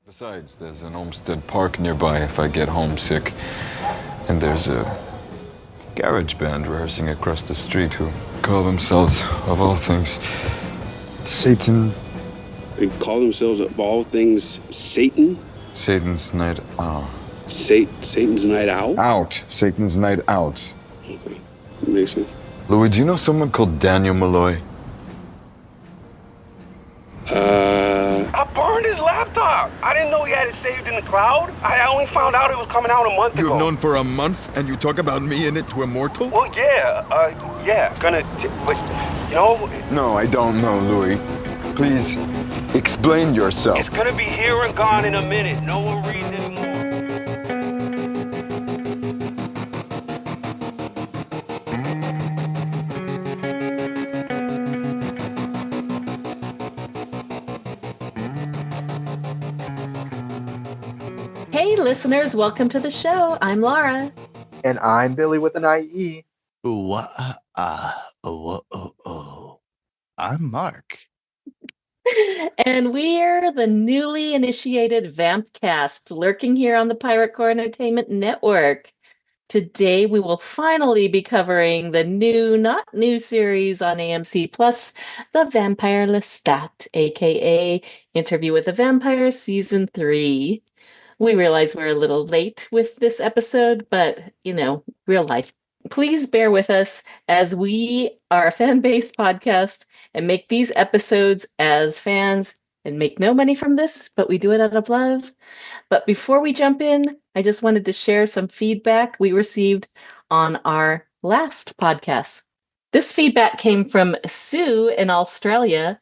Besides, there's an Olmsted Park nearby if I get homesick. And there's a garage band rehearsing across the street who call themselves, of all things, Satan. They call themselves, of all things, Satan? Satan's Night Out. Satan's Night Out? Out. Satan's Night Out. Okay, that makes sense. Louis, do you know someone called Daniel Malloy? I burned his laptop. I didn't know he had it saved in the cloud. I only found out it was coming out a month ago. You've known for a month, and you talk about me in it to Immortal? Well, yeah. But, No, I don't know, Louis. Please, explain yourself. it's gonna be here and gone in a minute. No one reads anymore. Hey, listeners, welcome to the show. I'm Lara. And I'm Billie with an IE. I'm Mark. And we're the newly initiated Vamp Cast, lurking here on the Pirate Core Entertainment Network. Today, we will finally be covering the not new series on AMC Plus, the Vampire Lestat, aka Interview with a Vampire Season 3. We realize we're a little late with this episode, but, real life. Please bear with us as we are a fan-based podcast and make these episodes as fans and make no money from this, but we do it out of love. But before we jump in, I just wanted to share some feedback we received on our last podcast. This feedback came from Sue in Australia.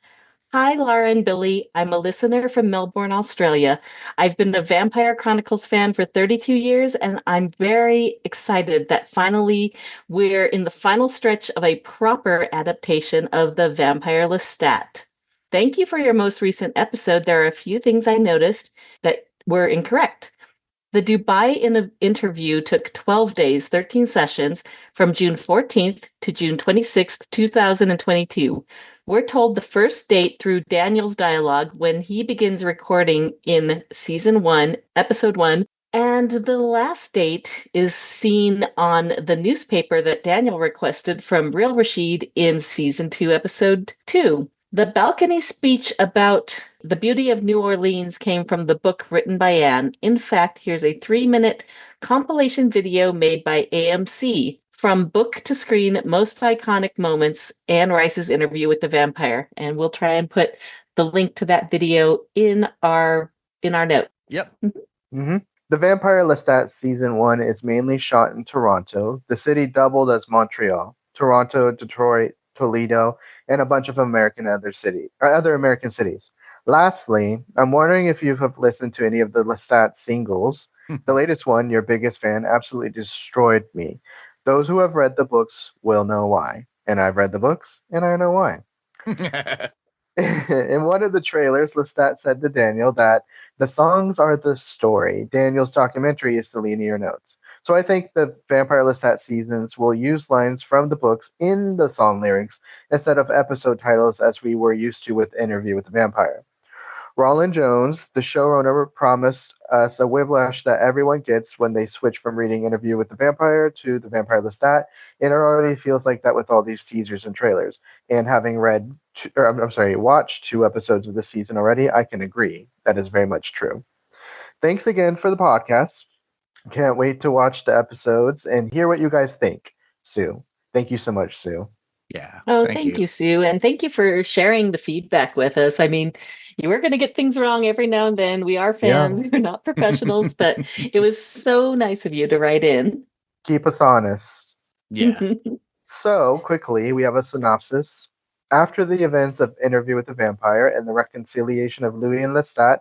Hi, Lara and Billie. I'm a listener from Melbourne, Australia. I've been a Vampire Chronicles fan for 32 years, and I'm very excited that finally we're in the final stretch of a proper adaptation of the Vampire Lestat. Thank you for your most recent episode. There are a few things I noticed that were incorrect. The Dubai interview took 12 days, 13 sessions, from June 14th to June 26th, 2022. We're told the first date through Daniel's dialogue when he begins recording in Season 1, Episode 1, and the last date is seen on the newspaper that Daniel requested from Real Rashid in Season 2, Episode 2. The balcony speech about the beauty of New Orleans came from the book written by Anne. In fact, here's a 3-minute compilation video made by AMC. From book to screen, most iconic moments, Anne Rice's interview with the vampire. And we'll try and put the link to that video in our note. Yep. Mm-hmm. The Vampire Lestat Season 1 is mainly shot in Toronto. The city doubled as Montreal, Toronto, Detroit, Toledo, and a bunch of other American cities. Lastly, I'm wondering if you have listened to any of the Lestat singles. The latest one, Your Biggest Fan, absolutely destroyed me. Those who have read the books will know why. And I've read the books, and I know why. In one of the trailers, Lestat said to Daniel that the songs are the story. Daniel's documentary is the linear notes. So I think the Vampire Lestat seasons will use lines from the books in the song lyrics instead of episode titles as we were used to with Interview with the Vampire. Roland Jones, the showrunner, promised us a whiplash that everyone gets when they switch from reading Interview with the Vampire to the Vampire Lestat, and it already feels like that with all these teasers and trailers. And having watched 2 episodes of this season already, I can agree that is very much true. Thanks again for the podcast. Can't wait to watch the episodes and hear what you guys think. Sue, thank you so much, Sue. Yeah. Oh, thank you, Sue. And thank you for sharing the feedback with us. I mean, you are going to get things wrong every now and then. We are fans. Yeah. We're not professionals, but it was so nice of you to write in. Keep us honest. Yeah. So, quickly, we have a synopsis. After the events of Interview with the Vampire and the reconciliation of Louis and Lestat,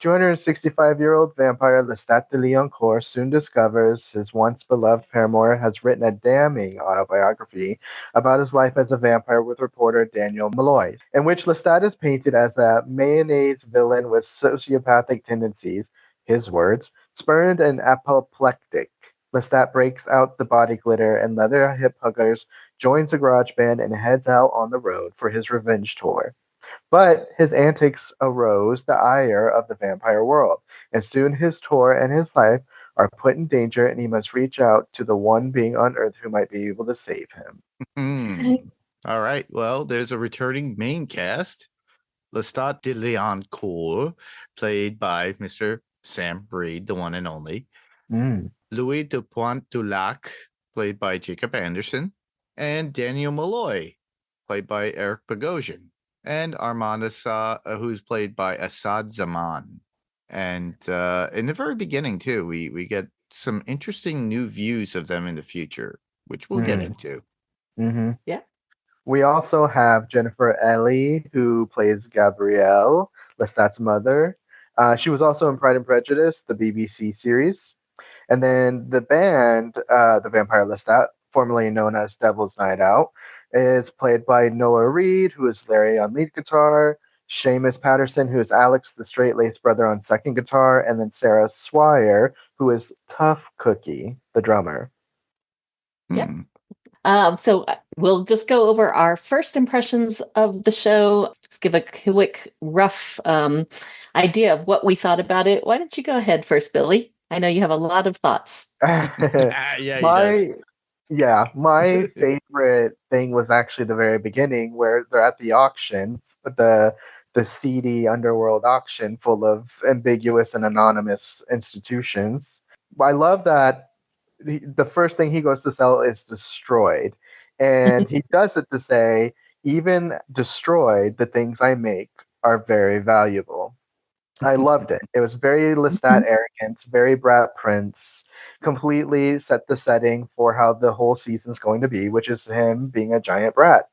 265-year-old vampire Lestat de Lioncourt soon discovers his once-beloved paramour has written a damning autobiography about his life as a vampire with reporter Daniel Malloy, in which Lestat is painted as a mayonnaise villain with sociopathic tendencies, his words, spurned and apoplectic. Lestat breaks out the body glitter and leather hip huggers, joins a garage band, and heads out on the road for his revenge tour. But his antics arose the ire of the vampire world, and soon his tour and his life are put in danger, and he must reach out to the one being on Earth who might be able to save him. All right. Well, there's a returning main cast. Lestat de Leoncourt, played by Mr. Sam Reed, the one and only. Mm. Louis de Pointulac, played by Jacob Anderson. And Daniel Malloy, played by Eric Bogosian. And Armand Assad, who's played by Assad Zaman. And in the very beginning, too, we get some interesting new views of them in the future, which we'll get into. Mm-hmm. Yeah. We also have Jennifer Ellie, who plays Gabrielle, Lestat's mother. She was also in Pride and Prejudice, the BBC series. And then the band, the Vampire Lestat, formerly known as Devil's Night Out, is played by Noah Reed, who is Larry on lead guitar, Seamus Patterson, who is Alex, the straight-laced brother, on second guitar, and then Sarah Swire, who is Tough Cookie, the drummer. Yeah. So we'll just go over our first impressions of the show. Just give a quick, rough idea of what we thought about it. Why don't you go ahead first, Billy? I know you have a lot of thoughts. Yeah, my favorite thing was actually the very beginning where they're at the auction, the seedy underworld auction full of ambiguous and anonymous institutions. I love that the first thing he goes to sell is destroyed, and he does it to say, even destroyed, the things I make are very valuable. I loved it. It was very Lestat arrogant, very Brat Prince, completely set the setting for how the whole season's going to be, which is him being a giant brat.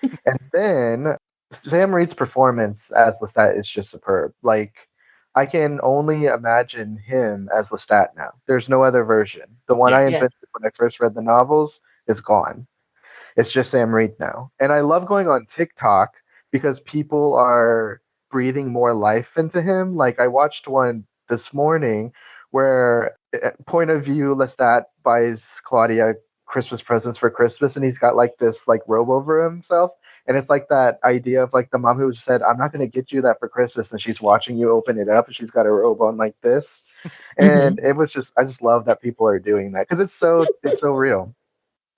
And then Sam Reed's performance as Lestat is just superb. Like, I can only imagine him as Lestat now. There's no other version. The one I invented when I first read the novels is gone. It's just Sam Reed now. And I love going on TikTok because people are breathing more life into him. Like, I watched one this morning where, point of view, Lestat buys Claudia Christmas presents for Christmas, and he's got like this like robe over himself, and it's like that idea of like the mom who said, I'm not going to get you that for Christmas, and she's watching you open it up and she's got a robe on like this. And it was just, I just love that people are doing that because it's so real.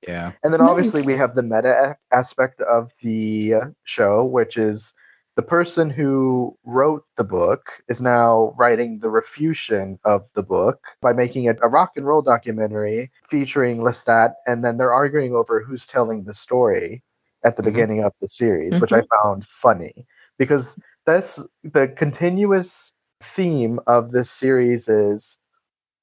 Yeah. And then obviously we have the meta aspect of the show, which is the person who wrote the book is now writing the refutation of the book by making it a rock and roll documentary featuring Lestat, and then they're arguing over who's telling the story at the beginning of the series, which I found funny because that's the continuous theme of this series is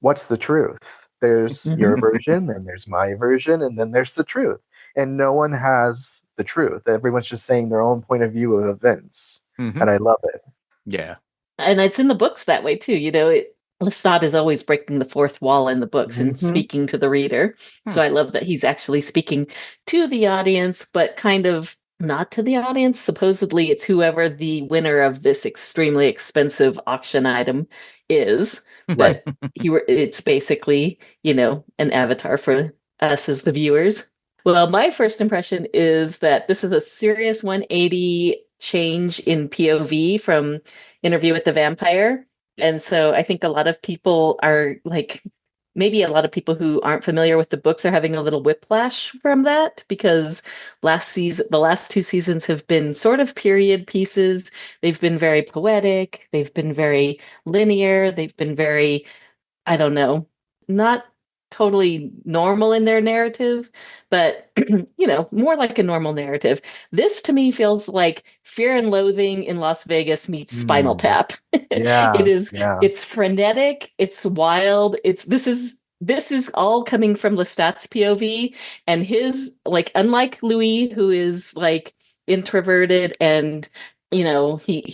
what's the truth? There's your version, and there's my version, and then there's the truth. And no one has the truth. Everyone's just saying their own point of view of events. And I love it. Yeah. And it's in the books that way, too. You know, Lestat is always breaking the fourth wall in the books and speaking to the reader. So I love that he's actually speaking to the audience, but kind of not to the audience. Supposedly, it's whoever the winner of this extremely expensive auction item is. But it's basically, you know, an avatar for us as the viewers. Well, my first impression is that this is a serious 180 change in POV from Interview with the Vampire. And so I think a lot of people are like, maybe a lot of people who aren't familiar with the books are having a little whiplash from that because the last two seasons have been sort of period pieces. They've been very poetic. They've been very linear. They've been very, I don't know, not totally normal in their narrative, but you know, more like a normal narrative. This to me feels like Fear and Loathing in Las Vegas meets Spinal Tap. It's frenetic, it's wild, this is all coming from Lestat's POV, and his, like, unlike Louis, who is like introverted and, you know, he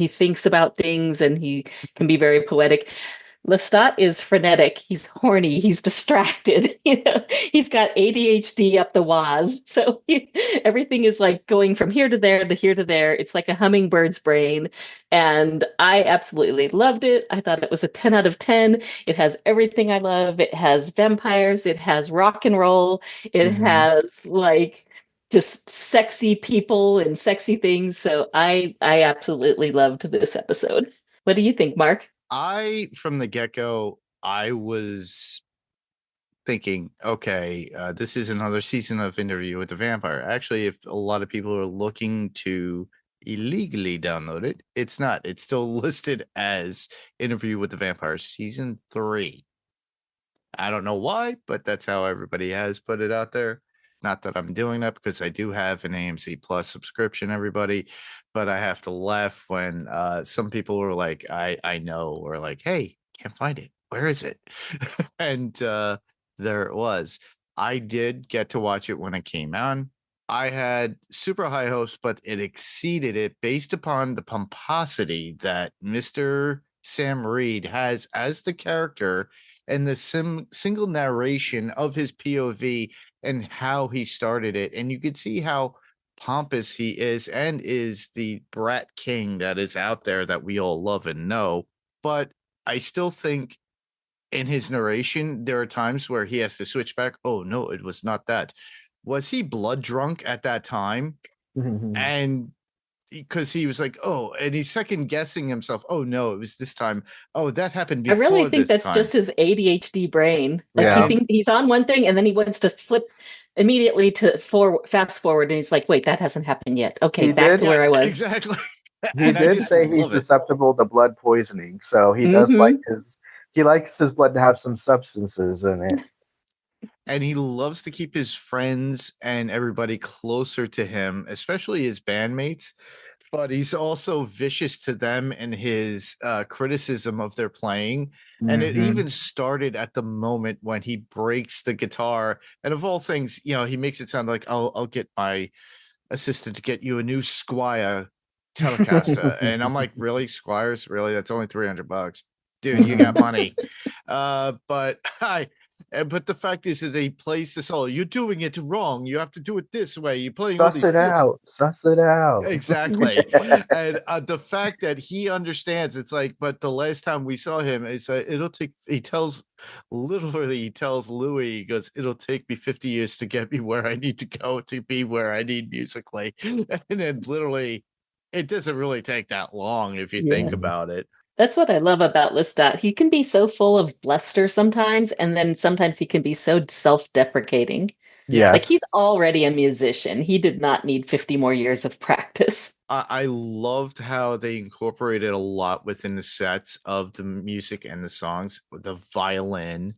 thinks about things and he can be very poetic. Lestat is frenetic. He's horny. He's distracted. You know, he's got ADHD up the waz. So everything is like going from here to there to here to there. It's like a hummingbird's brain. And I absolutely loved it. I thought it was a 10 out of 10. It has everything I love. It has vampires. It has rock and roll. It has like just sexy people and sexy things. So I absolutely loved this episode. What do you think, Mark? From the get-go, I was thinking, okay, this is another season of Interview with the Vampire. Actually, if a lot of people are looking to illegally download it, it's not. It's still listed as Interview with the Vampire Season 3. I don't know why, but that's how everybody has put it out there. Not that I'm doing that, because I do have an AMC Plus subscription, everybody, but I have to laugh when some people are like, I know, or like, hey, can't find it. Where is it? And there it was. I did get to watch it when it came on. I had super high hopes, but it exceeded it based upon the pomposity that Mr. Sam Reed has as the character, and the single narration of his POV and how he started it. And you could see how pompous he is, and is the brat king that is out there that we all love and know. But I still think in his narration, there are times where he has to switch back. Oh, no, it was not that. Was he blood drunk at that time? And because he was like, oh, and he's second guessing himself. Oh, no, it was this time. Oh, that happened I really before think this that's time. just his ADHD brain. Like Yeah. he thinks he's on one thing and then he wants to flip immediately to fast forward, and he's like, wait, that hasn't happened yet. Okay, He back did? to where I was. Exactly. He And I did just say he's love it. susceptible to blood poisoning, so he does like he likes his blood to have some substances in it. And he loves to keep his friends and everybody closer to him, especially his bandmates. But he's also vicious to them in his criticism of their playing. And it even started at the moment when he breaks the guitar. And of all things, he makes it sound like, I'll get my assistant to get you a new Squire Telecaster. And I'm like, really, Squires? Really? That's only $300. Dude, you got money. But the fact is he plays this all. You're doing it wrong. You have to do it this way. You're playing all these Suss it out. Exactly. And the fact that he understands, it's like, but the last time we saw him, it's he tells Louis, he goes, it'll take me 50 years to get me where I need to go to be where I need musically. And then literally, it doesn't really take that long if you think about it. That's what I love about Lestat. He can be so full of bluster sometimes, and then sometimes he can be so self-deprecating. Yes. Like he's already a musician. He did not need 50 more years of practice. I loved how they incorporated a lot within the sets of the music and the songs, the violin,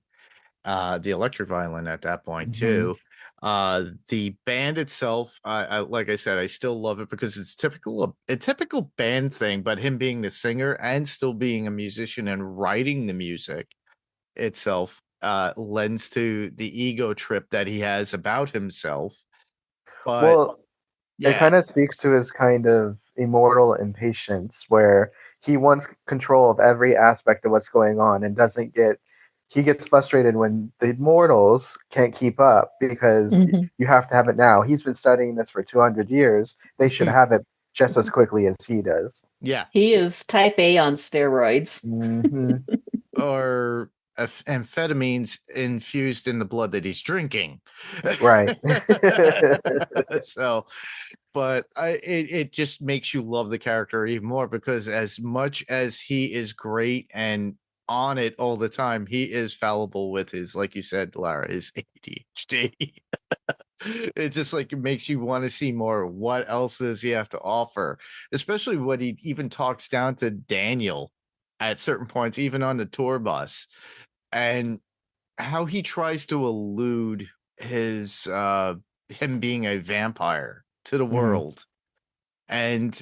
the electric violin at that point too. The band itself, like I said, I still love it because it's a typical band thing, but him being the singer and still being a musician and writing the music itself lends to the ego trip that he has about himself. But it kind of speaks to his kind of immortal impatience, where he wants control of every aspect of what's going on and he gets frustrated when the mortals can't keep up, because you have to have it now. He's been studying this for 200 years. They should have it just as quickly as he does. Yeah. He is type A on steroids. Or amphetamines infused in the blood that he's drinking. Right. So, but it just makes you love the character even more, because as much as he is great and on it all the time, he is fallible with his, like you said, Lara, his ADHD. It just like it makes you want to see more. What else does he have to offer? Especially when he even talks down to Daniel at certain points, even on the tour bus, and how he tries to elude his him being a vampire to the world. And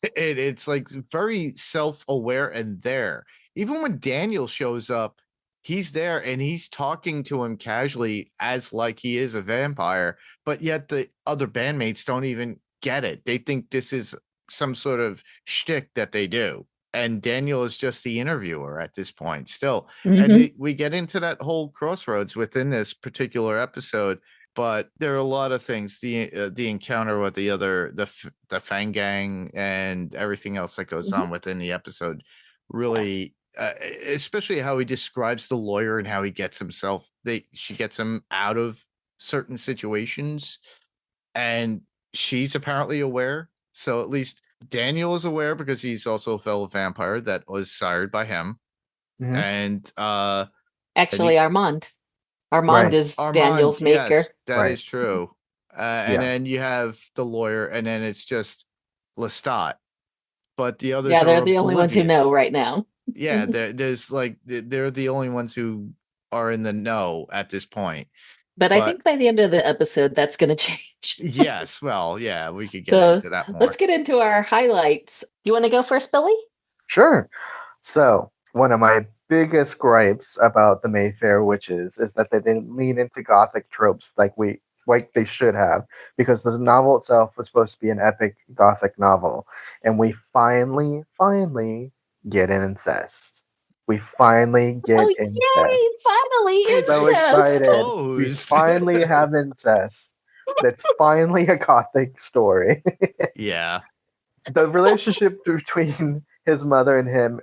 it's like very self-aware, and there, even when Daniel shows up, he's there and he's talking to him casually as like he is a vampire, but yet the other bandmates don't even get it. They think this is some sort of shtick that they do. And Daniel is just the interviewer at this point still. And we get into that whole crossroads within this particular episode, but there are a lot of things. The encounter with the Fang Gang and everything else that goes on within the episode really, especially how he describes the lawyer and how he gets himself, she gets him out of certain situations. and she's apparently aware. So at least Daniel is aware because he's also a fellow vampire that was sired by him. Mhm. And Actually, Armand. Armand Right. is Armand, Daniel's yes, maker. that Right. is true. And Yeah. then you have the lawyer, and then it's just Lestat. But the others Yeah, they're are the only ones who know oblivious. right now. Yeah, there's like they're the only ones who are in the know at this point. But I But think by the end of the episode, that's going to change. yes, well, yeah, we could get So into that let's more. get into our highlights. You want to go first, Billy? Sure. So, one of my biggest gripes about the Mayfair Witches is that they didn't lean into gothic tropes like they should have, because the novel itself was supposed to be an epic gothic novel, and we finally get an incest. We finally Oh, get incest. yay! Finally, It's So incest. excited. We exposed. finally have incest. That's finally a gothic story. Yeah. The relationship between his mother and him,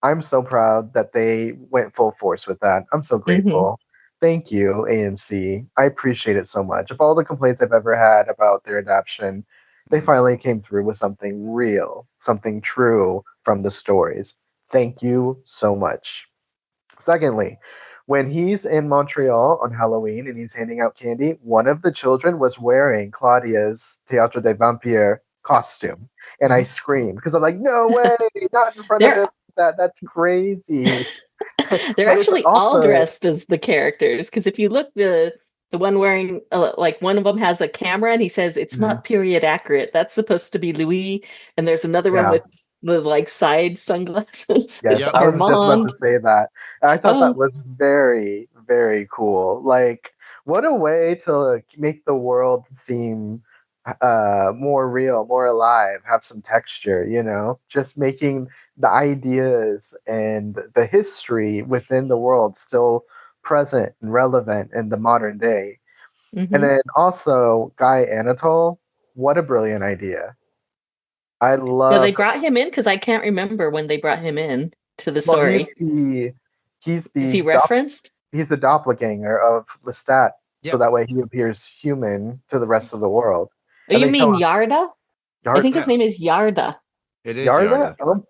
I'm so proud that they went full force with that. I'm so Mhm. grateful. Thank you, AMC. I appreciate it so much. Of all the complaints I've ever had about their adaptation, they finally came through with something real, something true from the stories. Thank you so much. Secondly, when he's in Montreal on Halloween and he's handing out candy, one of the children was wearing Claudia's Théâtre des Vampires costume. And I Mhm. screamed because I'm like, no way, not in front of They're him. That's crazy. they're But it's actually all also, dressed as the characters because if you look, the one wearing like one of them has a camera and he says it's Mhm, not period accurate. That's supposed to be Louis, and there's another one yeah, with the like side sunglasses. yes, It's Yep. I was just about to Armand. say that. And I thought that Oh, was very, very cool. Like, what a way to make the world seem more real, more alive, have some texture, just making the ideas and the history within the world still present and relevant in the modern day. And hmm. then also Guy Anatole, what a brilliant idea. I So they love, brought him in because I can't remember when they brought him in to the well, story. he's Is the he referenced? he's the doppelganger of Lestat, so Yep. that way he appears human to the rest of the world. Oh, And you they tell mean him, Yarda? I think his Yeah. name is Yarda. It is Yarda? Yarda.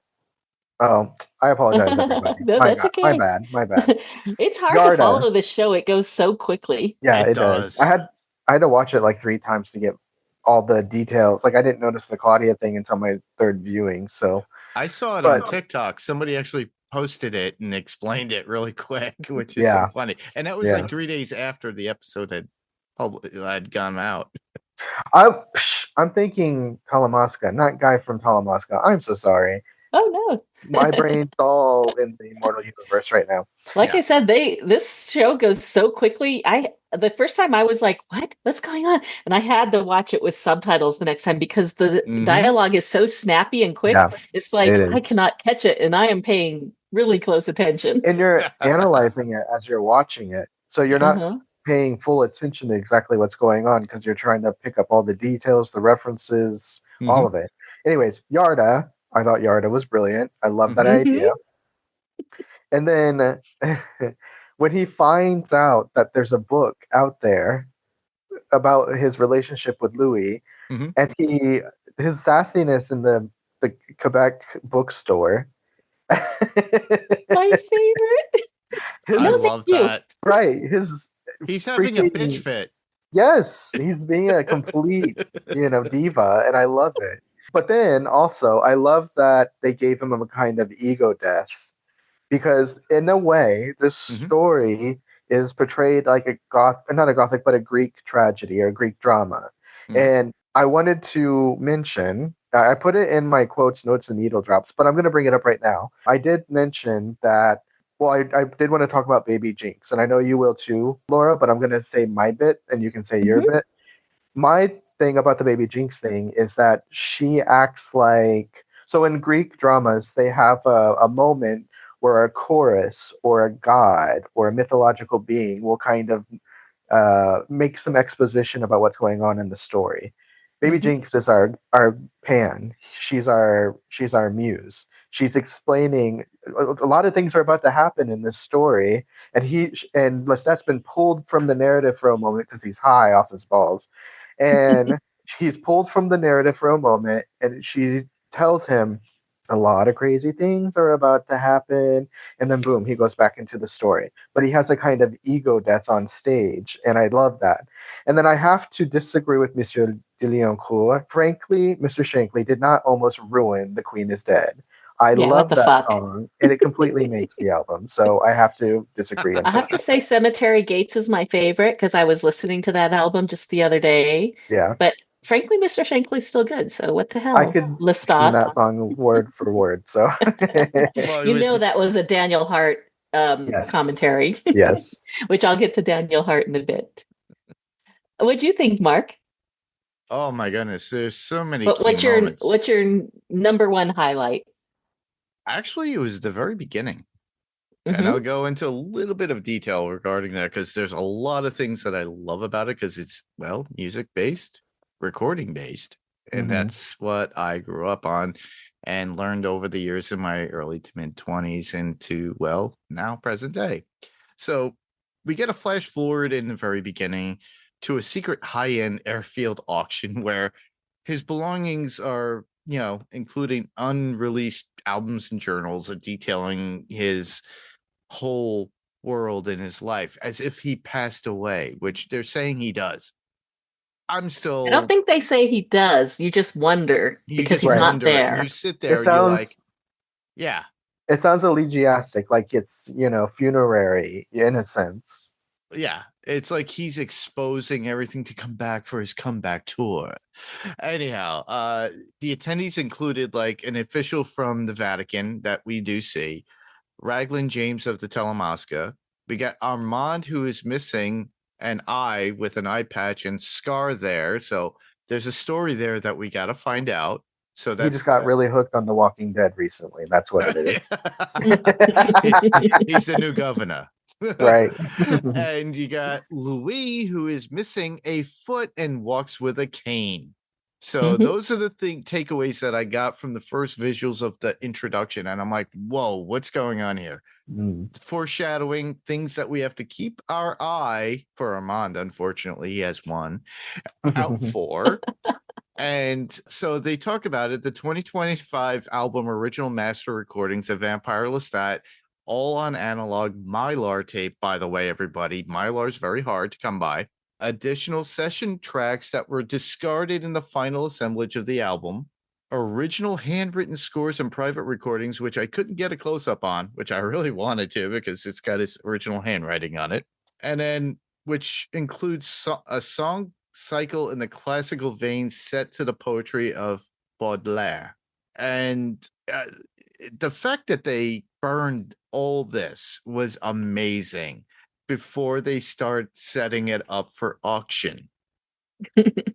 Oh, I apologize, everybody. No, My that's God, my okay. bad, my bad. It's hard to Yarda, follow this show. It goes so quickly. yeah, It it does. does. I had to watch it like 3 times to get all the details. Like I didn't notice the Claudia thing until my third viewing. So, I saw it on but TikTok. Somebody actually posted it and explained it really quick, which is so yeah, funny. And that was yeah. like 3 days after the episode had gone out. I'm thinking Talamasca, not Guy from Talamasca. I'm so sorry. Oh My no. brain's all in the Immortal Universe right now. Like Yeah. I said, this show goes so quickly. I the first time I was like, "What? What's going on?" And I had to watch it with subtitles the next time because the Mm-hmm. dialogue is so snappy and quick. Yeah, It's it like I is. cannot catch it, and I am paying really close attention. And you're analyzing it as you're watching it. So you're Yeah. not Uh-huh. paying full attention to exactly what's going on because you're trying to pick up all the details, the references, all Mm-hmm. of it. Anyways, Yarda, I thought Yarda was brilliant. I love that Mm-hmm. Hmm. idea. And then when he finds out that there's a book out there about his relationship with Louis, Mm-hmm. and his sassiness in the Quebec bookstore. My favorite. I No, his thank love you. that. right, his He's having a bitch freaking fit. yes, he's being a complete, diva, and I love it. But then also, I love that they gave him a kind of ego death because, in a way, this Mm-hmm. story is portrayed like not a gothic, but a Greek tragedy or a Greek drama. Mm-hmm. And I wanted to mention, I put it in my quotes, notes, and needle drops, but I'm going to bring it up right now. I did mention that. Well, I did want to talk about Baby Jinx, and I know you will too, Laura, but I'm going to say my bit and you can say your Mhm. bit. My thing about the Baby Jinx thing is that she acts like. So in Greek dramas, they have a moment where a chorus or a god or a mythological being will kind of make some exposition about what's going on in the story. Baby Mhm. Jinx is our Pan. She's our muse. She's explaining a lot of things are about to happen in this story, and Lestat's been pulled from the narrative for a moment because he's high off his balls, And he's pulled from the narrative for a moment, and she tells him a lot of crazy things are about to happen, and then boom, he goes back into the story. But he has a kind of ego that's on stage, and I love that. And then I have to disagree with Monsieur de Liancourt. Frankly, Mr. Shankly did not almost ruin The Queen is Dead. I Yeah, what love the that fuck? song, and it completely makes the album. So I have to disagree and I say have to say Cemetery Gates is my favorite because I was listening to that album just the other day. yeah. But frankly, Mr. Shankly's still good. So what the I hell? could sing Lestat. that song word for word. So Well, it You was know that was a Daniel Hart yes, commentary, yes. which I'll get to Daniel Hart in a bit. What'd you think, Mark? oh my goodness, there's so many But key moments. what's your number one highlight? Actually, it was the very beginning. And Hmm. I'll go into a little bit of detail regarding that because there's a lot of things that I love about it because it's, well, music based, recording based. And Hmm. that's what I grew up on and learned over the years in my early to mid 20s into, well, now present day. So we get a flash forward in the very beginning to a secret high end airfield auction where his belongings are, including unreleased albums and journals are detailing his whole world in his life as if he passed away, which they're saying he does. I'm I don't still, think they say he does. You just wonder you because just he's Right. not wonder it. And you there. sit It there, you're sounds like, yeah, it sounds elegiastic, like it's funerary in a sense. yeah. It's like he's exposing everything to come back for his comeback tour. Anyhow, the attendees included like an official from the Vatican that we do see, Raglan James of the Telemasca. We got Armand, who is missing an eye with an eye patch and scar there. So there's a story there that we got to find out. So He just that's got really hooked on The Walking Dead recently. That's what it is. he's the new governor. Right. And you got Louis, who is missing a foot and walks with a cane. So Mhm. those are the takeaways that I got from the first visuals of the introduction, and I'm like, "Whoa, what's going on here?" Mm. Foreshadowing things that we have to keep our eye for Armand. Unfortunately, he has one out for. And so they talk about it. The 2025 album original master recordings of Vampire Lestat, all on analog Mylar tape, by the way, everybody. Mylar's very hard to come by. Additional session tracks that were discarded in the final assemblage of the album. Original handwritten scores and private recordings, which I couldn't get a close up on, which I really wanted to because it's got his original handwriting on it. And then, which includes a song cycle in the classical vein set to the poetry of Baudelaire. And the fact that they burned all this was amazing before they start setting it up for auction.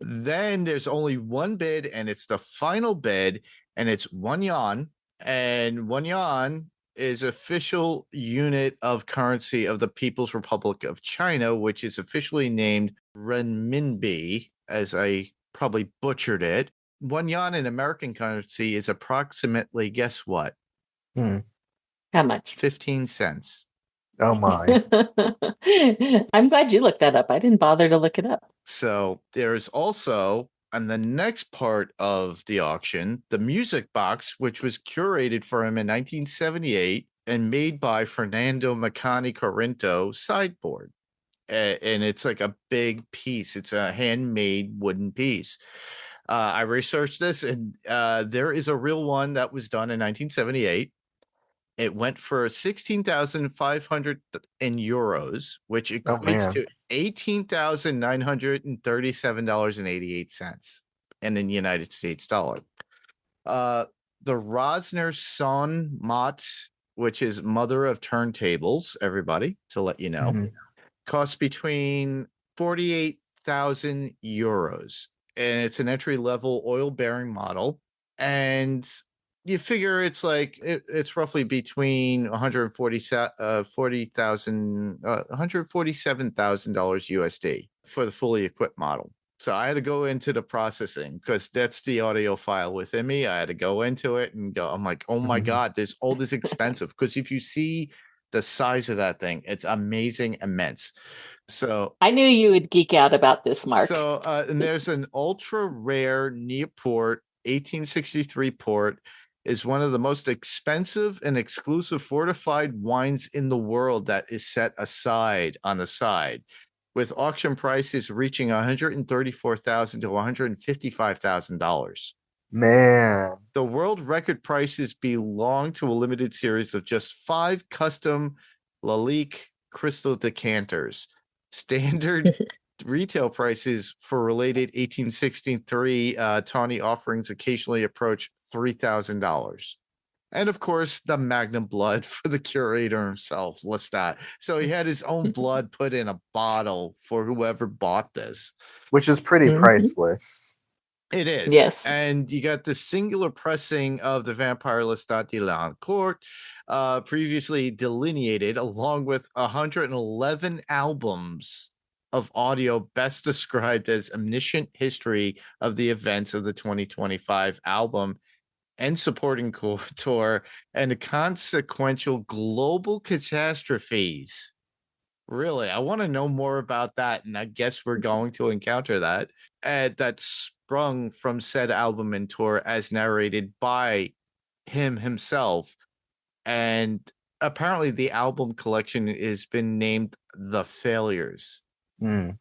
Then there's only one bid, and it's the final bid, and it's 1 yuan. And 1 yuan is official unit of currency of the People's Republic of China, which is officially named renminbi, as I probably butchered it. 1 yuan in American currency is approximately, guess what? Hmm. How much? 15 cents. Oh my. I'm glad you looked that up. I didn't bother to look it up. So there's also, on the next part of the auction, the music box, which was curated for him in 1978 and made by Fernando Macani Corinto sideboard. And it's like a big piece. It's a handmade wooden piece. I researched this, and there is a real one that was done in 1978. It went for 16,500 in euros, which Oh equates man. to $18,937.88 in the United States dollar. The Rosner Son Mott, which is mother of turntables, everybody, to let you know, Mhm. costs between 48,000 euros. And it's an entry level oil bearing model. And you figure it's like it's roughly between $147,000 USD for the fully equipped model. So I had to go into the processing because that's the audio file within me. I had to go into it and go, I'm like, oh my Mhm. God, this old is expensive. Because if you see the size of that thing, it's amazing, immense. So I knew you would geek out about this, Mark. and there's an ultra rare Newport 1863 port. Is one of the most expensive and exclusive fortified wines in the world that is set aside on the side, with auction prices reaching $134,000 to $155,000. Man. The world record prices belong to a limited series of just 5 custom Lalique crystal decanters. Standard retail prices for related 1863 tawny offerings occasionally approach $3,000. And of course, the Magnum blood for the curator himself, Lestat. So he had his own blood put in a bottle for whoever bought this. Which is pretty priceless. It is. Yes. And you got the singular pressing of the Vampire Lestat de l'Encourt, previously delineated, along with 111 albums of audio best described as omniscient history of the events of the 2025 album and supporting tour and the consequential global catastrophes. Really, I want to know more about that, and I guess we're going to encounter that. That sprung from said album and tour as narrated by him himself. And apparently the album collection has been named The Failures. And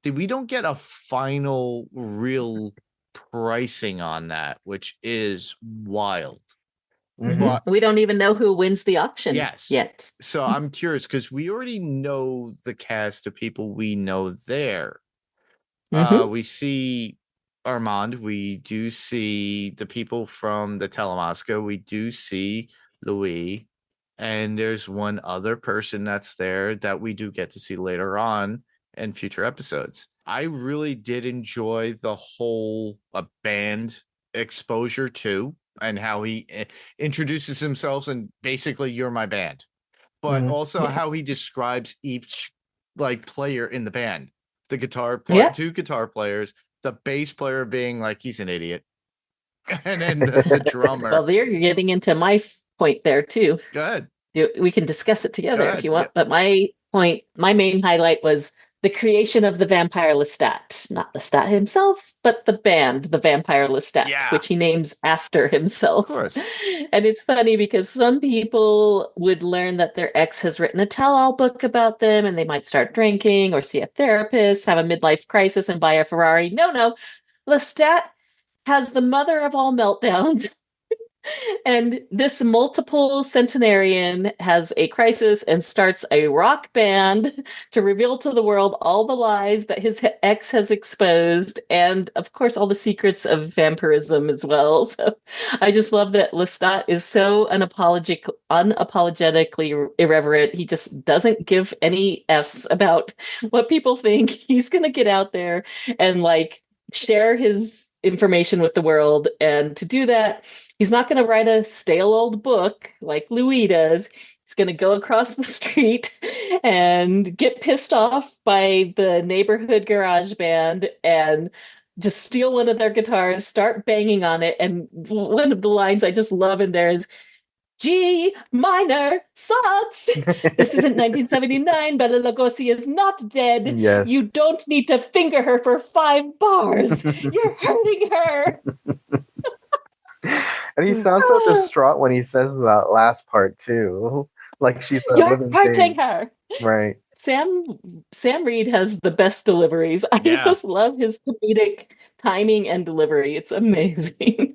we don't get a final real pricing on that, which is wild. But we don't even know who wins the auction yet. So I'm curious because we already know the cast of people we know there. We see Armand. We do see the people from the Telemasca. We do see Louis. And there's one other person that's there that we do get to see later on in future episodes. I really did enjoy the whole band exposure too, and how he introduces himself and basically you're my band, but also how he describes each like player in the band. The guitar player, 2 guitar players, the bass player being like he's an idiot, and then the drummer. Well, you're getting into my point there too. Go ahead. We can discuss it together if you want. But my main highlight was the creation of the Vampire Lestat. Not Lestat himself, but the band, the Vampire Lestat, which he names after himself. Of course. And it's funny because some people would learn that their ex has written a tell-all book about them, and they might start drinking or see a therapist, have a midlife crisis, and buy a Ferrari. No. Lestat has the mother of all meltdowns. And this multiple centenarian has a crisis and starts a rock band to reveal to the world all the lies that his ex has exposed, and of course all the secrets of vampirism as well. So I just love that Lestat is so unapologetically irreverent. He just doesn't give any F's about what people think. He's going to get out there and like share his information with the world. And to do that, he's not going to write a stale old book like Louis does. He's going to go across the street and get pissed off by the neighborhood garage band and just steal one of their guitars, start banging on it. And one of the lines I just love in there is, G minor sucks. This isn't 1979. Bela Lugosi is not dead. Yes. You don't need to finger her for 5 bars. You're hurting her. And he sounds so distraught when he says that last part too. Like she's a You're living hurting thing. her. Right. Sam Reed has the best deliveries. I just love his comedic timing and delivery. It's amazing.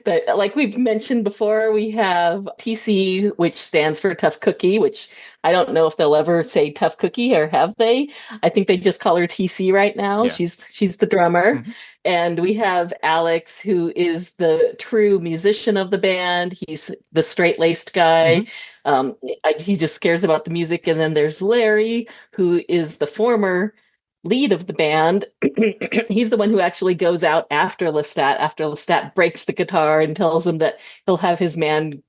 But like we've mentioned before, we have TC, which stands for Tough Cookie, which I don't know if they'll ever say Tough Cookie, or have they? I think they just call her TC right now. Yeah. She's the drummer. And we have Alex, who is the true musician of the band. He's the straight-laced guy. He just cares about the music. And then there's Larry, who is the former lead of the band. He's the one who actually goes out after Lestat breaks the guitar and tells him that he'll have his man,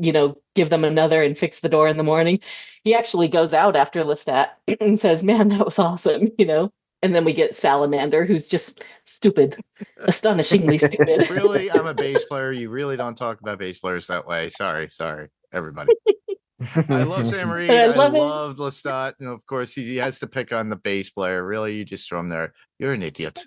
give them another and fix the door in the morning. He actually goes out after Lestat and says, man, that was awesome, And then we get Salamander, who's just stupid, astonishingly stupid. Really? I'm a bass player. You really don't talk about bass players that way. Sorry, everybody. I love Sam But Reed. I I love it. love Lestat. And of course, he has to pick on the bass player. Really, you just throw him there. You're an idiot.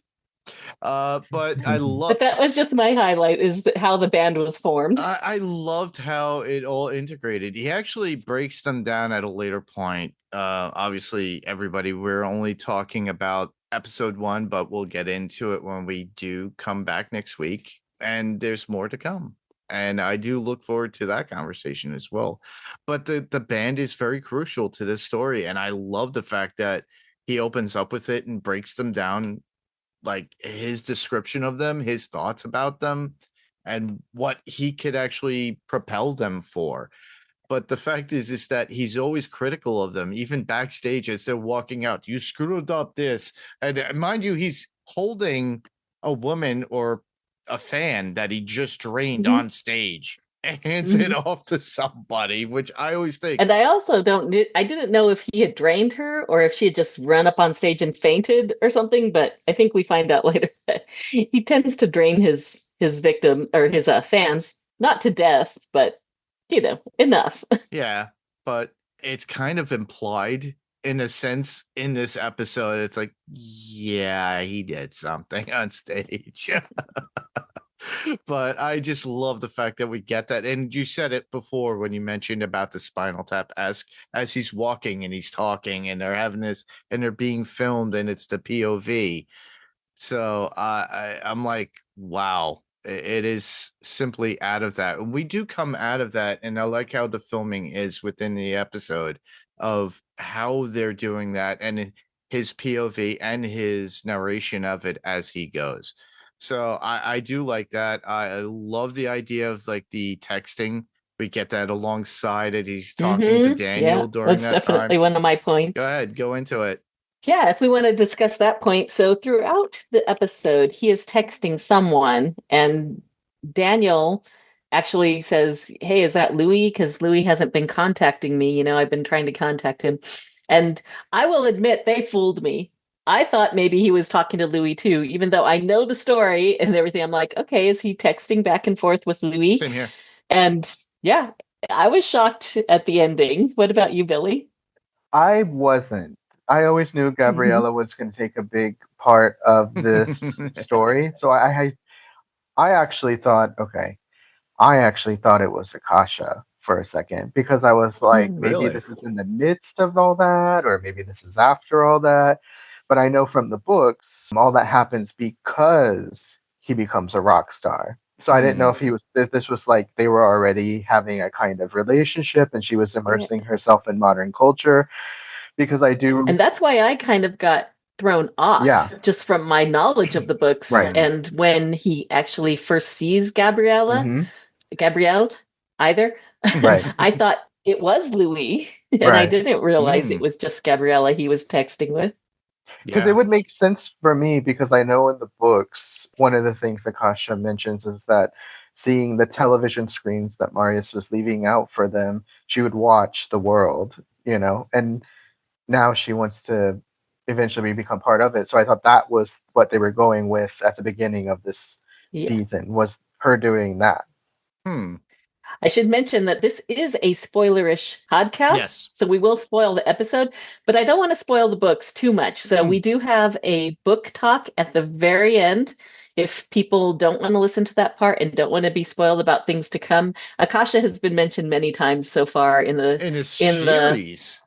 But I love. But that was just my highlight is how the band was formed. I loved how it all integrated. He actually breaks them down at a later point. Obviously, everybody, we're only talking about episode 1, but we'll get into it when we do come back next week. And there's more to come. And I do look forward to that conversation as well. But the band is very crucial to this story. And I love the fact that he opens up with it and breaks them down, like his description of them, his thoughts about them, and what he could actually propel them for. But the fact is that he's always critical of them, even backstage as they're walking out. You screwed up this. And mind you, he's holding a woman or a fan that he just drained on stage and hands it off to somebody, which I always think. And I also I didn't know if he had drained her or if she had just run up on stage and fainted or something, but I think we find out later that he tends to drain his victim or his fans, not to death, but enough. Yeah, but it's kind of implied in a sense in this episode. It's like, yeah, he did something on stage. But I just love the fact that we get that. And you said it before when you mentioned about the Spinal Tap as he's walking and he's talking and they're having this and they're being filmed and it's the POV. So I'm like, wow, it is simply out of that. And we do come out of that. And I like how the filming is within the episode of how they're doing that and his POV and his narration of it as he goes. So I do like that. I love the idea of like the texting. We get that alongside it. He's talking to Daniel during that's that definitely time. one of my points. Go ahead, go into it. Yeah, if we want to discuss that point. So throughout the episode, he is texting someone, and Daniel actually says, "Hey, is that Louis? Because Louis hasn't been contacting me. I've been trying to contact him." And I will admit, they fooled me. I thought maybe he was talking to Louis too, even though I know the story and everything. I'm like, okay, is he texting back and forth with Louis? Same here. And yeah, I was shocked at the ending. What about you, Billy? I wasn't. I always knew Gabriella was going to take a big part of this story. So I actually thought, okay, I actually thought it was Akasha for a second because I was like, maybe Really? this is in the midst of all that, or maybe this is after all that. But I know from the books, all that happens because he becomes a rock star. So I didn't know if he was. This was like they were already having a kind of relationship, and she was immersing herself in modern culture. Because I do, and that's why I kind of got thrown off, just from my knowledge of the books. Right. And when he actually first sees Gabrielle, either, right. I thought it was Louis, and I didn't realize it was just Gabriella he was texting with. Because it would make sense for me because I know in the books, one of the things Akasha mentions is that seeing the television screens that Marius was leaving out for them, she would watch the world, and now she wants to eventually become part of it. So I thought that was what they were going with at the beginning of this season, was her doing that. I should mention that this is a spoilerish podcast. Yes. So we will spoil the episode, but I don't want to spoil the books too much. So we do have a book talk at the very end. If people don't want to listen to that part and don't want to be spoiled about things to come, Akasha has been mentioned many times so far in the series.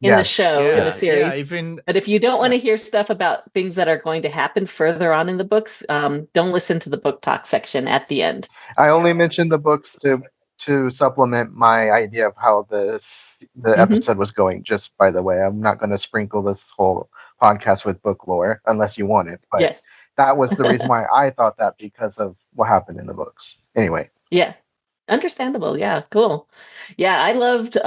In the show, in the series. Yeah, even, but if you don't want to hear stuff about things that are going to happen further on in the books, don't listen to the book talk section at the end. I only mentioned the books to supplement my idea of how the episode was going. Just by the way, I'm not going to sprinkle this whole podcast with book lore unless you want it. But that was the reason why I thought that, because of what happened in the books. Anyway. Yeah. Understandable. Yeah. Cool. Yeah. I loved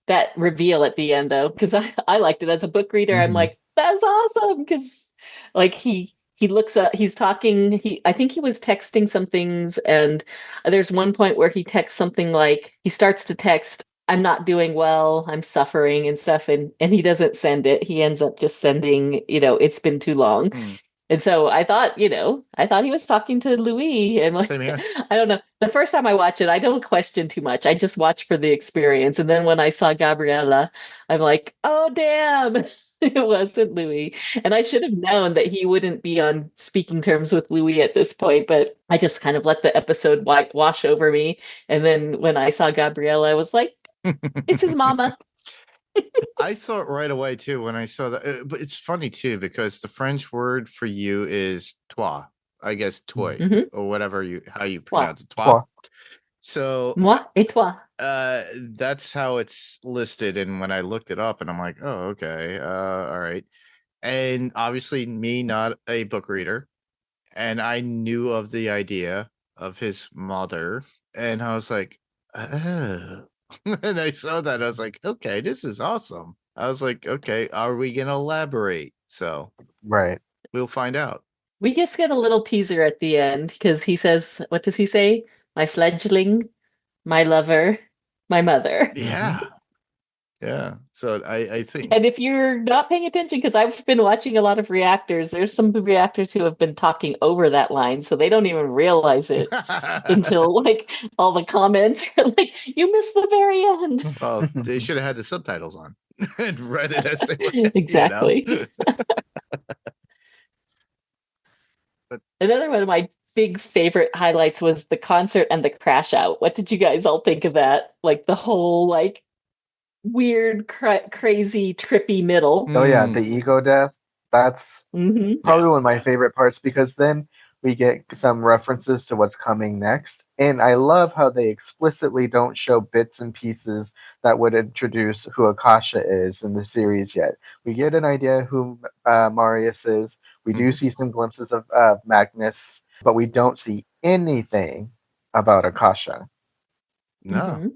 that reveal at the end, though, because I liked it as a book reader. I'm like, that's awesome. Because like he looks up, he's talking, I think he was texting some things, and there's one point where he texts something like, he starts to text, "I'm not doing well, I'm suffering," and stuff, and he doesn't send it. He ends up just sending, "It's been too long." And so I thought, I thought he was talking to Louis, and like, Same here. I don't know. The first time I watch it, I don't question too much. I just watch for the experience. And then when I saw Gabriella, I'm like, oh damn, it wasn't Louis. And I should have known that he wouldn't be on speaking terms with Louis at this point, but I just kind of let the episode wash over me. And then when I saw Gabriella, I was like, it's his mama. I saw it right away too when I saw that. But it's funny too because the French word for you is toi, I guess toy Mhm. or whatever how you Toi. pronounce it, toi. Toi. So Moi et toi. that's how it's listed. And when I looked it up, and I'm like, oh, okay, all right. And obviously, me not a book reader, and I knew of the idea of his mother, and I was like, oh. And I saw that, I was like, okay, this is awesome. I was like, okay, are we gonna elaborate? So Right. we'll find out. We just get a little teaser at the end because he says, what does he say? My fledgling, my lover, my mother. Yeah. Yeah. So I think And if you're not paying attention, because I've been watching a lot of reactors, there's some reactors who have been talking over that line, so they don't even realize it until like all the comments are like, you missed the very end. well, they should have had the subtitles on and read it as they were. Exactly. But Another one of my big favorite highlights was the concert and the crash out. What did you guys all think of that? Like the whole like weird, crazy, trippy middle. Oh yeah, the ego death. That's Hmm. probably one of my favorite parts because then we get some references to what's coming next. And I love how they explicitly don't show bits and pieces that would introduce who Akasha is in the series yet. We get an idea who Marius is. We do see some glimpses of Magnus, but we don't see anything about Akasha. no. Hmm.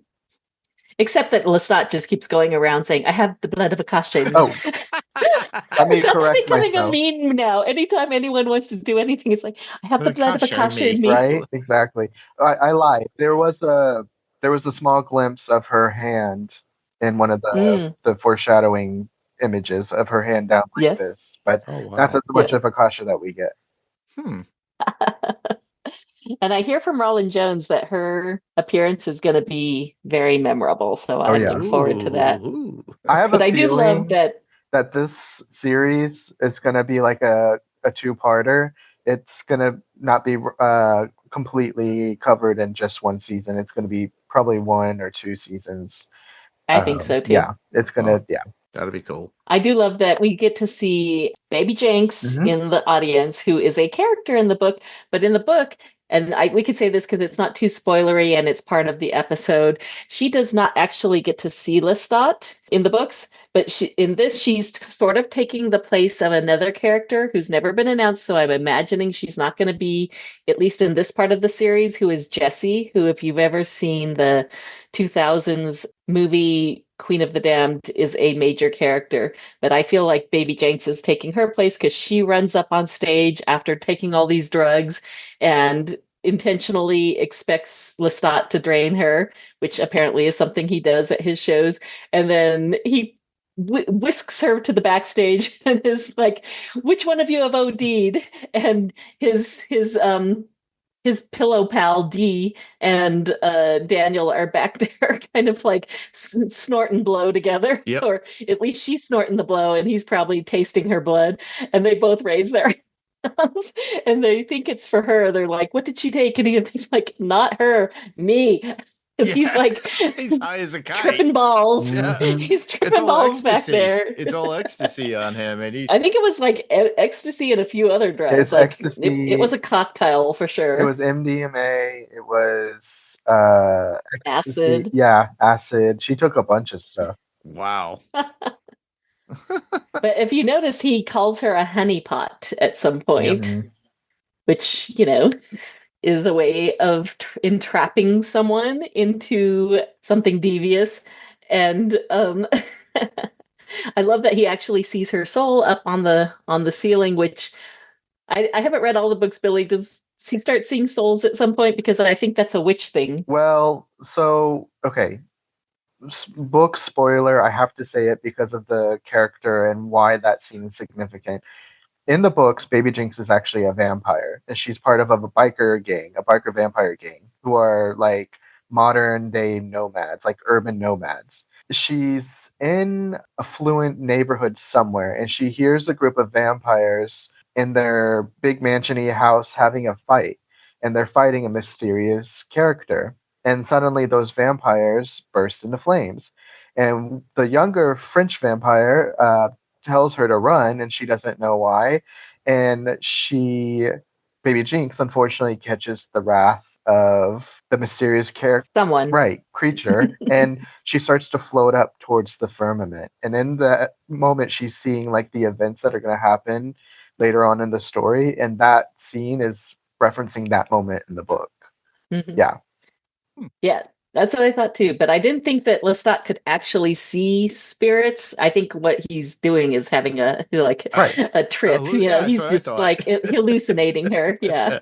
Except that Lestat just keeps going around saying, I have the blood of Akasha in me. Oh, let me That's correct becoming myself. a meme now. Anytime anyone wants to do anything, it's like, I have the blood of Akasha in me. Right? Exactly. I lied. There was a small glimpse of her hand in one of Mm, the foreshadowing images of her hand down like yes. this, but Oh wow. that's as much Yeah. of Akasha that we get. And I hear from Roland Jones that her appearance is going to be very memorable. So I yeah. look forward to that. Ooh. I have But a I do love feeling that. that this series is going to be like a two-parter. It's going to not be completely covered in just one season. It's going to be probably one or two seasons. I think so too. Yeah, it's going to, yeah. That'd be cool. I do love that we get to see Baby Jenks Mhm. in the audience, who is a character in the book, but in the book, and we could say this because it's not too spoilery and it's part of the episode. She does not actually get to see Lestat in the books, but in this, she's sort of taking the place of another character who's never been announced. So I'm imagining she's not going to be, at least in this part of the series, who is Jessie, who, if you've ever seen the 2000s movie Queen of the Damned, is a major character. But I feel like Baby Jenks is taking her place because she runs up on stage after taking all these drugs and intentionally expects Lestat to drain her, which apparently is something he does at his shows. And then he whisks her to the backstage and is like, "Which one of you have OD'd?" And his pillow pal D and Daniel are back there, kind of like snorting blow together, Yep. or at least she's snorting the blow, and he's probably tasting her blood. And they both raise their hands, and they think it's for her. They're like, "What did she take?" And he's like, "Not her, me." Because he's like he's high as a kite. tripping balls. Yeah. He's It's tripping all balls back ecstasy. there. It's all ecstasy on him, and he's I think it was like ecstasy and a few other drugs. It's Like ecstasy. it was a cocktail for sure. It was MDMA. It was ecstasy. Acid. Yeah, acid. She took a bunch of stuff. wow. But if you notice, he calls her a honeypot at some point, Mhm. which, is a way of entrapping someone into something devious. And I love that he actually sees her soul up on the ceiling, which I haven't read all the books, Billy. Does he start seeing souls at some point? Because I think that's a witch thing. Well, so okay. Book spoiler, I have to say it because of the character and why that seems significant. in the books, Baby Jinx is actually a vampire, and she's part of a biker gang, a biker vampire gang, who are like modern day nomads, like urban nomads. She's in a affluent neighborhood somewhere, and she hears a group of vampires in their big mansiony house having a fight, and they're fighting a mysterious character. And suddenly, those vampires burst into flames. And the younger French vampire tells her to run, and she doesn't know why. And Baby Jinx, unfortunately catches the wrath of the mysterious character, Someone. right, creature, and she starts to float up towards the firmament. And in that moment, she's seeing like the events that are going to happen later on in the story, and that scene is referencing that moment in the book. Mhm. Yeah. Yeah, that's what I thought too. But I didn't think that Lestat could actually see spirits. I think what he's doing is having a Right. a trip. Yeah, that's He's what I just thought. like hallucinating her. Yeah.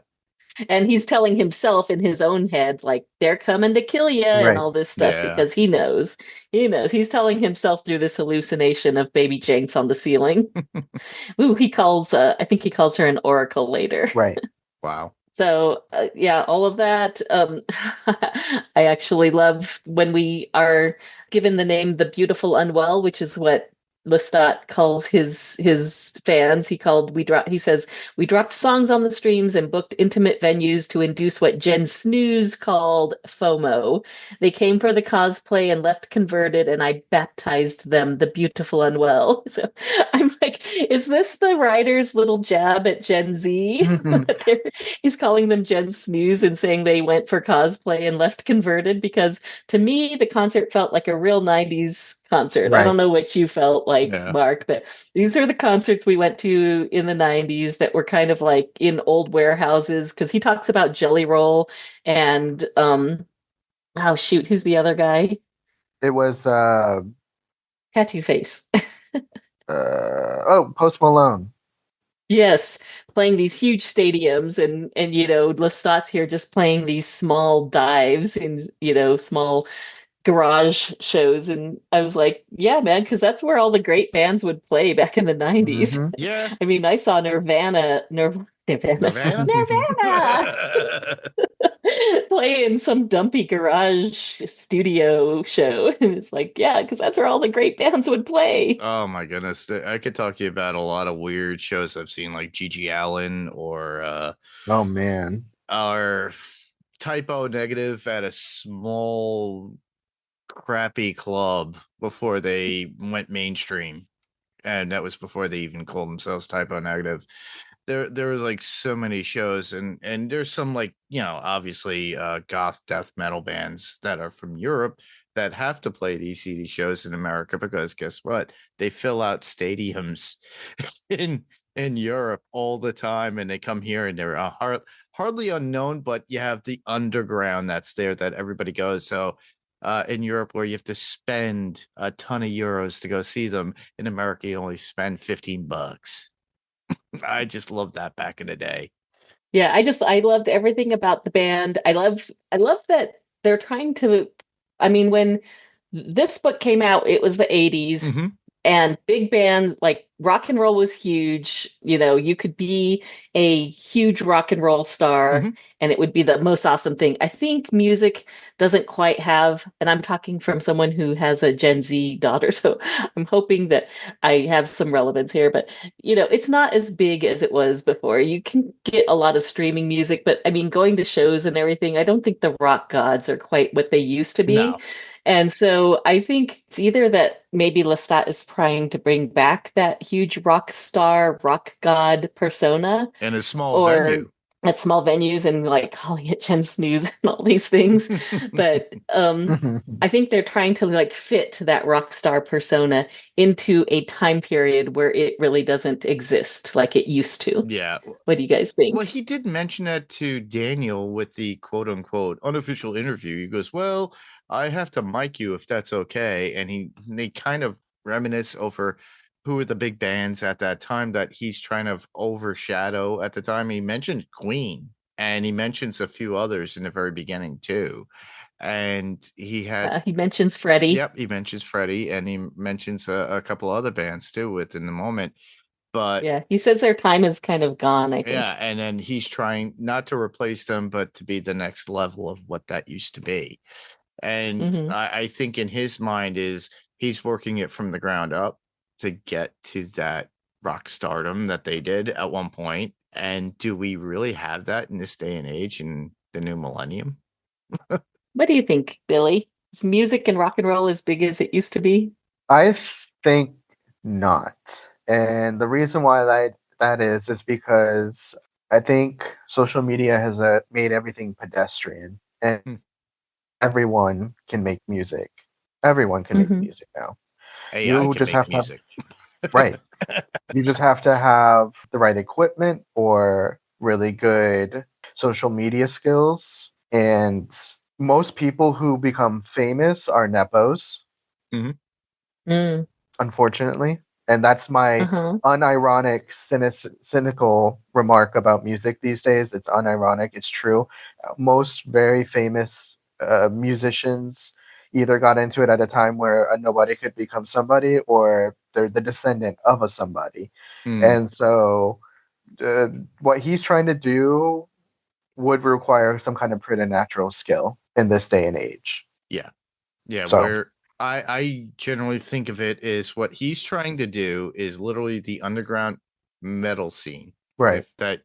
And he's telling himself in his own head, like, they're coming to kill you and Right. all this stuff Yeah. because he knows. He knows. He's telling himself through this hallucination of Baby Jinx on the ceiling. Ooh, I think he calls her an oracle later. Right. Wow. So, yeah, all of that. I actually love when we are given the name the Beautiful Unwell, which is what Lestat calls his fans. He says we dropped songs on the streams and booked intimate venues to induce what Gen Snooze called FOMO. They came for the cosplay and left converted, and I baptized them the Beautiful Unwell. So I'm like, is this the writer's little jab at Gen Z? He's calling them Gen Snooze and saying they went for cosplay and left converted, because to me the concert felt like a real 90s concert. I Right. don't know what you felt like, Yeah. Mark, but these are the concerts we went to in the 90s that were kind of like in old warehouses, because he talks about Jelly Roll and oh shoot, who's the other guy? It was Tattoo Face. Post Malone. Yes, playing these huge stadiums, and Lestat's here just playing these small dives in small garage shows. And I was like, yeah, man, because that's where all the great bands would play back in the 90s. Mhm. Yeah. I mean, I saw Nirvana? Nirvana play in some dumpy garage studio show. And it's like, yeah, because that's where all the great bands would play. Oh my goodness. I could talk to you about a lot of weird shows I've seen, like Gigi Allen or Oh man. Typo Negative at a small crappy club before they went mainstream. And that was before they even called themselves Typo Negative. There was like so many shows, and there's some, like, obviously goth death metal bands that are from Europe that have to play these CD shows in America, because guess what? They fill out stadiums in Europe all the time, and they come here and they're hardly unknown, but you have the underground that's there that everybody goes. So in Europe, where you have to spend a ton of euros to go see them, in America you only spend $15. I just loved that back in the day. Yeah, I loved everything about the band. I love that they're trying to, I mean, when this book came out, it was the 80s. Mm-hmm. And big bands, like rock and roll was huge. You could be a huge rock and roll star, Mhm. and it would be the most awesome thing. I think music doesn't quite have, and I'm talking from someone who has a Gen Z daughter, so I'm hoping that I have some relevance here, but it's not as big as it was before. You can get a lot of streaming music, but I mean, going to shows and everything, I don't think the rock gods are quite what they used to be. No. And so I think it's either that maybe Lestat is trying to bring back that huge rock star, rock god persona, In a small or venue. at small venues, and like calling it Gen Snooze and all these things. But I think they're trying to like fit that rock star persona into a time period where it really doesn't exist like it used to. Yeah. What do you guys think? Well, he did mention that to Daniel with the quote unquote unofficial interview. He goes, "Well, I have to mic you if that's okay." And they kind of reminisce over who were the big bands at that time that he's trying to overshadow at the time. He mentioned Queen, and he mentions a few others in the very beginning too. And he mentions Freddie. Yep, he mentions Freddie, and he mentions a couple other bands too within the moment. But Yeah, he says their time is kind of gone, I think. yeah, and then he's trying not to replace them, but to be the next level of what that used to be. And Mhm. I think in his mind is he's working it from the ground up to get to that rock stardom that they did at one point. And do we really have that in this day and age in the new millennium? What do you think, Billy? Is music and rock and roll as big as it used to be? I think not. And the reason why that is because I think social media has made everything pedestrian, and Hmm. everyone can make music. Everyone can make Mhm. music now. AI You can just make have to have, music. right. You just have to have the right equipment or really good social media skills. And most people who become famous are nepos, Mm. unfortunately. And that's my Uh-huh. unironic, cynical remark about music these days. It's unironic, it's true. Most very famous musicians either got into it at a time where a nobody could become somebody, or they're the descendant of a somebody. Hmm. And so, uh, what he's trying to do would require some kind of preternatural skill in this day and age. Yeah. Yeah, So, where I generally think of it is what he's trying to do is literally the underground metal scene. right, If that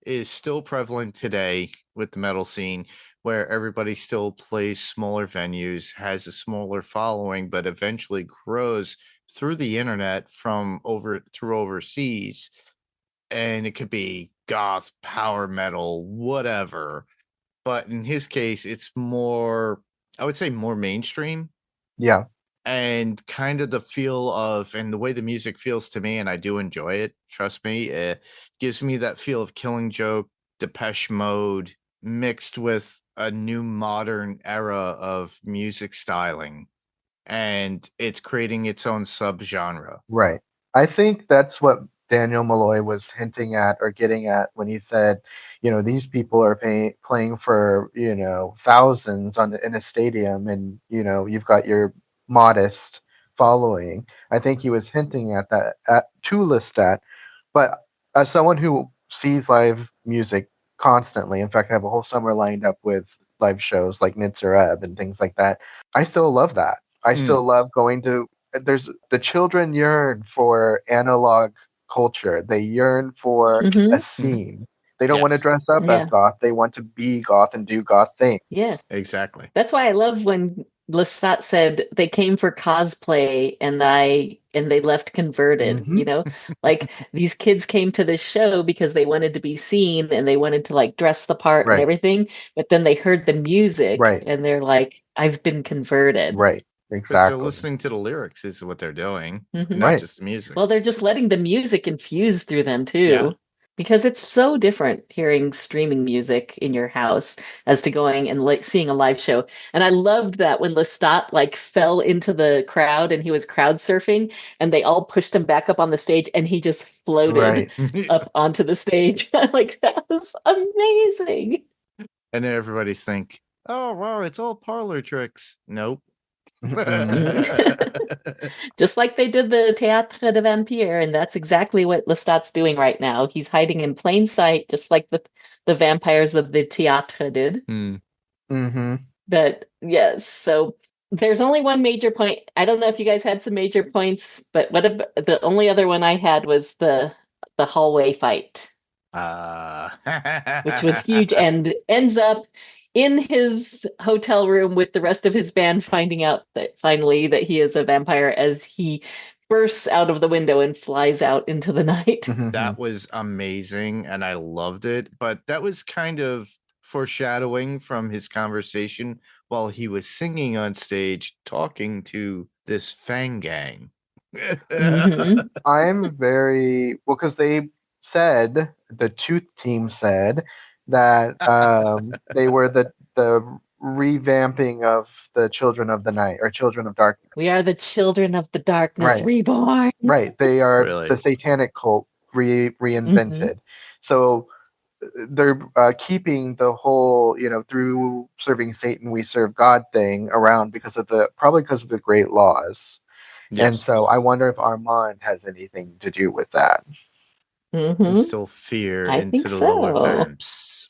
is still prevalent today with the metal scene, where everybody still plays smaller venues, has a smaller following, but eventually grows through the internet from over through overseas. And it could be goth, power metal, whatever. But in his case, it's more, I would say, more mainstream yeah, and kind of the feel of and the way the music feels to me, and I do enjoy it. Trust me, it gives me that feel of Killing Joke, Depeche Mode, mixed with a new modern era of music styling, and it's creating its own subgenre. right. I think that's what Daniel Malloy was hinting at or getting at when he said, these people are playing for, thousands in a stadium, and, you've got your modest following. I think he was hinting at that to Lestat. But as someone who sees live music constantly, in fact, I have a whole summer lined up with live shows like Nitzer Ebb and things like that. I still love that. I Mm, still love going to. There's the children yearn for analog culture. They yearn for a Mhm. mhm. scene. They don't want to Yes, dress up as Yeah. goth. They want to be goth and do goth things. Yes. exactly. That's why I love when Lestat said they came for cosplay and they left converted, Hmm. Like these kids came to this show because they wanted to be seen and they wanted to like dress the part and Right. everything, but then they heard the music Right. and they're like, I've been converted. Right. Because they're Exactly. listening to the lyrics is what they're doing, Hmm. not Right. just the music. Well, they're just letting the music infuse through them Yeah. too. Because it's so different hearing streaming music in your house as to going and like seeing a live show. And I loved that when Lestat like fell into the crowd and he was crowd surfing and they all pushed him back up on the stage and he just floated Right. up onto the stage. Like that was amazing. And then everybody's think, oh wow, it's all parlor tricks. Nope. Just like they did the Théâtre de Vampire, and that's exactly what Lestat's doing right now. He's hiding in plain sight, just like the vampires of the Théâtre did. Hmm. Hmm. But yes, so there's only one major point. I don't know if you guys had some major points, but the only other one I had was the hallway fight, Uh, which was huge and ends up in his hotel room with the rest of his band finding out that finally that he is a vampire as he bursts out of the window and flies out into the night. Hmm. that was amazing and I loved it. But that was kind of foreshadowing from his conversation while he was singing on stage, talking to this Fang gang. Hmm. I'm very well because they said the Tooth Team said that they were the revamping of the Children of the Night or Children of Darkness. We are the children of the darkness Right, reborn. right. They are the Really? Satanic cult Hmm. reinvented. So they're keeping the whole through serving Satan we serve God thing around because of the great laws. And Yes. so I wonder if Armand has anything to do with that. Mm-hmm. instill fear I into think the lower so. vamps.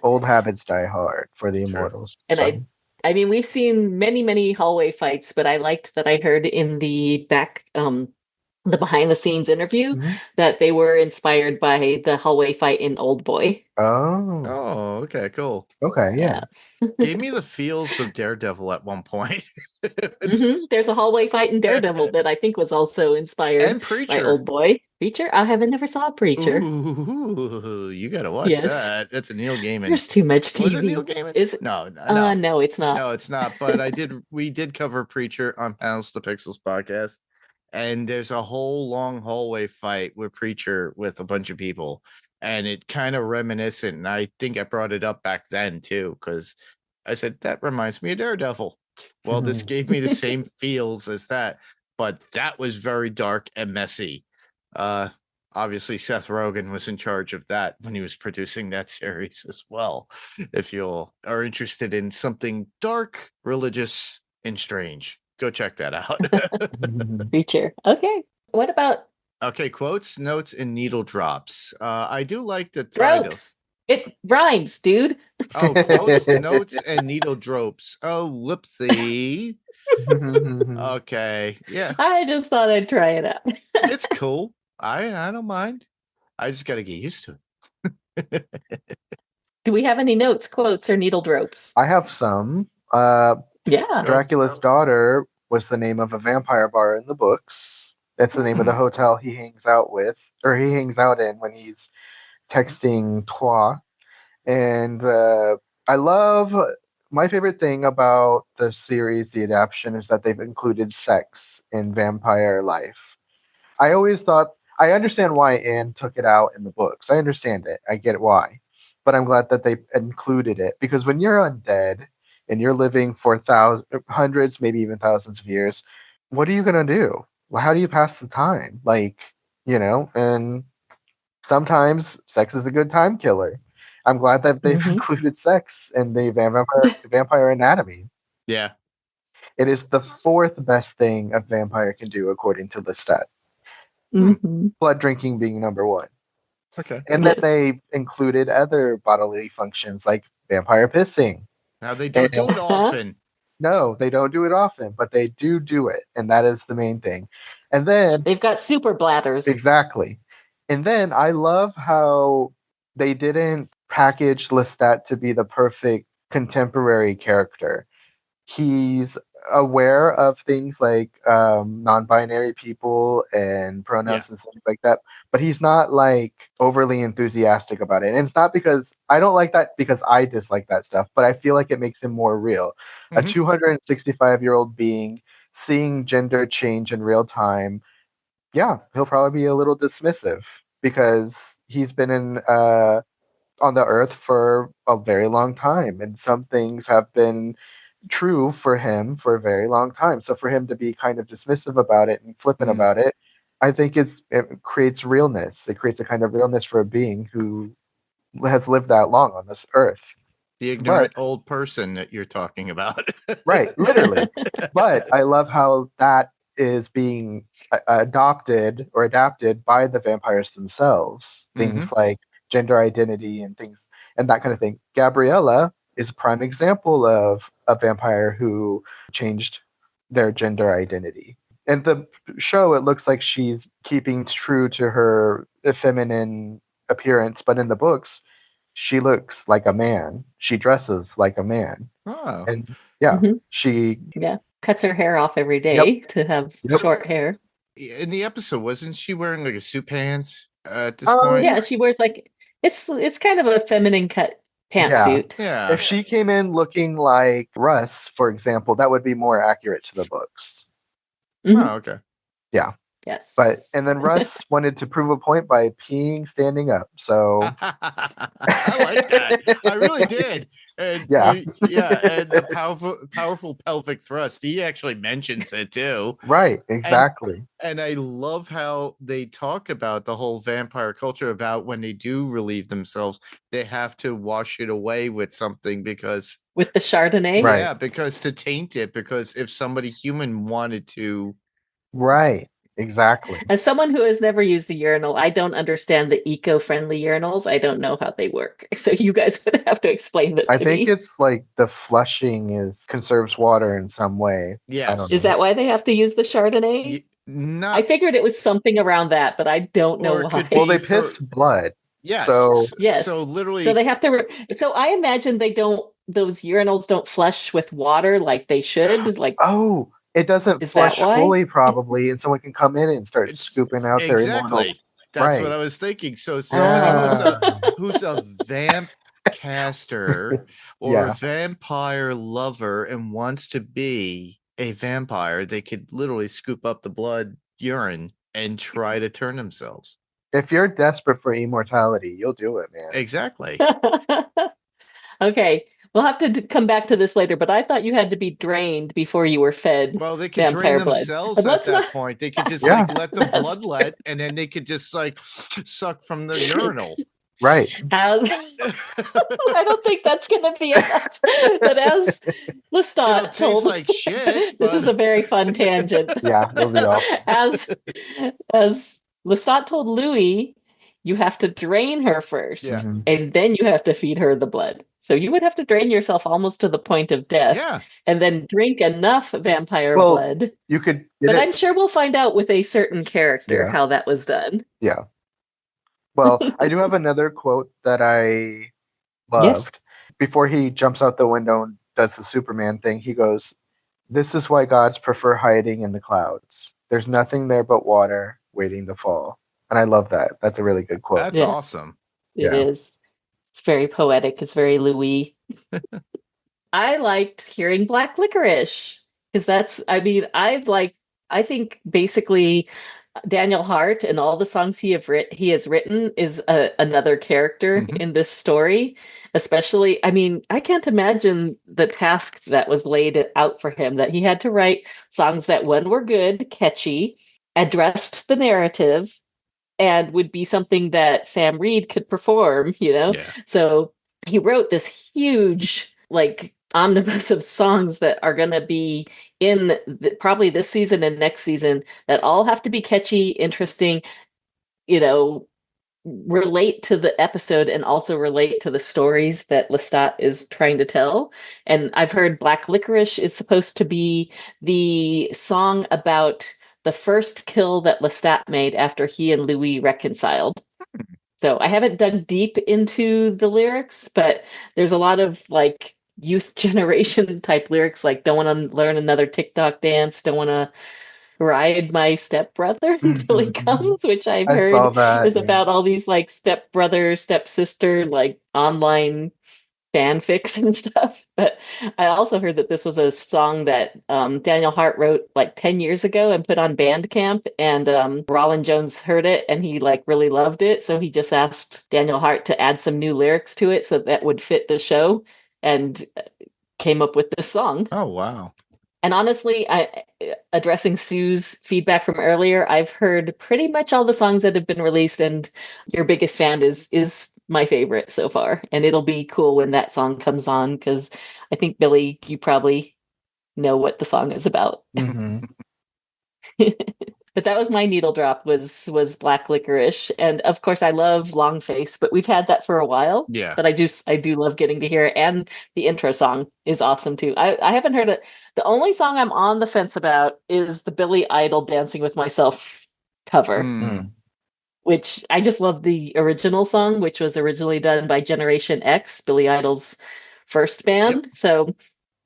Old habits die hard for the True. immortals. And So. I mean, we've seen many, many hallway fights, but I liked that I heard in the the behind the scenes interview Mhm. that they were inspired by the hallway fight in Old Boy. Oh, Oh, okay, cool. okay, yeah. Gave me the feels of Daredevil at one point. There's a hallway fight in Daredevil that I think was also inspired And by Preacher. Old Boy. Preacher? I haven't never saw Preacher. Ooh, you gotta watch Yes. that. That's a Neil Gaiman. There's too much TV. Was it Neil Gaiman? Is it? No, no. No, it's not. No, it's not. But we did cover Preacher on Panels to Pixels podcast. And there's a whole long hallway fight with Preacher with a bunch of people. And it kind of reminiscent. And I think I brought it up back then too, because I said that reminds me of Daredevil. Well, this gave me the same feels as that, but that was very dark and messy. Obviously, Seth Rogen was in charge of that when he was producing that series as well. If you are interested in something dark, religious, and strange, go check that out. Preacher. Okay. What about Okay, quotes, notes, and needle drops. I do like the title. Ropes? It rhymes, dude. Oh, quotes, notes, and needle drops. Oh, whoopsie. Okay, yeah, I just thought I'd try it out. it's cool. I don't mind. I just got to get used to it. Do we have any notes, quotes, or needle ropes? I have some. Yeah. Dracula's Daughter was the name of a vampire bar in the books. That's the name of the hotel he hangs out in when he's texting Trois. And I love my favorite thing about the series, the adaptation, is that they've included sex in vampire life. I always thought I understand why Anne took it out in the books. I understand it. I get why. But I'm glad that they included it because when you're undead and you're living for hundreds, maybe even thousands of years, what are you gonna do? Well, how do you pass the time? And sometimes sex is a good time killer. I'm glad that they've included sex in the vampire anatomy. Yeah. It is the fourth best thing a vampire can do, according to Lestat. Blood drinking being number one. Okay. And then they included other bodily functions like vampire pissing. Now they don't do it often. No, they don't do it often, but they do it. And that is the main thing. And then they've got super bladders. Exactly. And then I love how they didn't package Lestat to be the perfect contemporary character. He's aware of things like non-binary people and pronouns and things like that, but he's not like overly enthusiastic about it. And it's not because I don't like that because I dislike that stuff, but I feel like it makes him more real. A 265-year-old being seeing gender change in real time. Yeah, he'll probably be a little dismissive because he's been on the earth for a very long time, and some things have been true for him for a very long time. So for him to be kind of dismissive about it and flippant about it, I think it creates realness. It creates a kind of realness for a being who has lived that long on this earth. The ignorant old person that you're talking about. Right, literally. But I love how that is being adopted or adapted by the vampires themselves. Things like gender identity and things and that kind of thing. Gabriella is a prime example of a vampire who changed their gender identity. In the show, it looks like she's keeping true to her feminine appearance, but in the books, she looks like a man. She dresses like a man. Oh. And she cuts her hair off every day to have short hair. In the episode, wasn't she wearing like a suit pants at this point? Yeah, she wears like it's kind of a feminine cut pantsuit. Yeah. If she came in looking like Russ, for example, that would be more accurate to the books. Oh, okay. Yeah. Yes. And then Russ wanted to prove a point by peeing standing up. So I like that. I really did. And and the powerful pelvic thrust. He actually mentions it too. Right, exactly. And I love how they talk about the whole vampire culture about when they do relieve themselves, they have to wash it away with something because with the Chardonnay. Yeah, because to taint it, because if somebody human wanted to Exactly. As someone who has never used a urinal, I don't understand the eco-friendly urinals. I don't know how they work. So you guys would have to explain that I to think me. it's like the flushing is conserves water in some way. I don't Yes. Is know. that why they have to use the Chardonnay? I Not, figured it was something around that, but I don't know or it could why. Well, be they for, piss blood. yes. So, So Yes. So literally, they have to. So I imagine they don't. Those urinals don't flush with water like they should. Like, oh, it doesn't is that flush why? fully, probably, and someone can come in and start it's scooping out their immortal. exactly. That's what Right. I was thinking. So somebody Oh. Ah, who's a vamp caster or a yeah. vampire lover and wants to be a vampire, they could literally scoop up the blood urine and try to turn themselves. If you're desperate for immortality, you'll do it, man. Exactly. Okay. We'll have to come back to this later, but I thought you had to be drained before you were fed Well, they could drain vampire blood. themselves And at let's that not. point. They could just Yeah. like let the That's bloodlet and then they could just like suck from the urinal. Right. as, I don't think that's going to be enough. But as It'll Lestat taste told, like shit, this is but a very fun tangent. Yeah, it'll be awful. As Lestat told Louis, you have to drain her first, Yeah. Mhm. and then you have to feed her the blood. So you would have to drain yourself almost to the point of death, yeah. and then drink enough vampire Well, blood. you could get But it. I'm sure we'll find out with a certain character Yeah. how that was done. Yeah. Well, I do have another quote that I Yes. loved. Before he jumps out the window and does the Superman thing, he goes, "This is why gods prefer hiding in the clouds. There's nothing there but water waiting to fall." And I love that. That's a really good quote. That's Yes. awesome. It Yeah. is. It's very poetic. It's very Louis. I liked hearing Black Licorice because I think basically Daniel Hart and all the songs he has written is another character Mhm. in this story. Especially, I mean, I can't imagine the task that was laid out for him that he had to write songs that one were good, catchy, addressed the narrative, and would be something that Sam Reed could perform, you know? Yeah. So he wrote this huge, like, omnibus of songs that are going to be in probably this season and next season that all have to be catchy, interesting, you know, relate to the episode and also relate to the stories that Lestat is trying to tell. And I've heard Black Licorice is supposed to be the song about the first kill that Lestat made after he and Louis reconciled. So I haven't dug deep into the lyrics, but there's a lot of like youth generation type lyrics like don't want to learn another TikTok dance, don't want to ride my stepbrother until he comes, which I've I saw heard that. is Yeah. about all these like stepbrother, stepsister, like online fanfics and stuff. But I also heard that this was a song that Daniel Hart wrote like 10 years ago and put on Bandcamp. And Rollin Jones heard it and he like really loved it. So he just asked Daniel Hart to add some new lyrics to it so that would fit the show and came up with this song. Oh, wow. And honestly, addressing Sue's feedback from earlier, I've heard pretty much all the songs that have been released, and your biggest fan is my favorite so far. And it'll be cool when that song comes on because I think Billie, you probably know what the song is about. Mhm. But that was my needle drop was Black Licorice, and of course I love Long Face, but we've had that for a while. Yeah. But I do love getting to hear it, and the intro song is awesome too. I haven't heard it. The only song I'm on the fence about is the Billy Idol "Dancing with Myself" cover, Mm. which I just love the original song, which was originally done by Generation X, Billy Idol's first band. So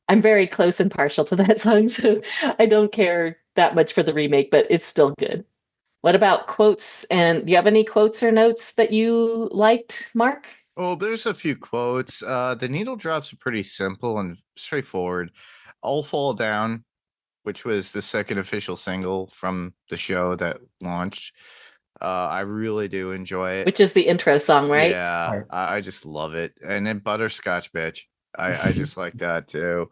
I'm very close and partial to that song, so I don't care that much for the remake, but it's still good. What about quotes? And do you have any quotes or notes that you liked, Mark? Well, there's a few quotes. The needle drops are pretty simple and straightforward. I'll Fall Down, which was the second official single from the show that launched. I really do enjoy it. Which is the intro song, right? Yeah, Right. I just love it. And then Butterscotch Bitch. I just like that too.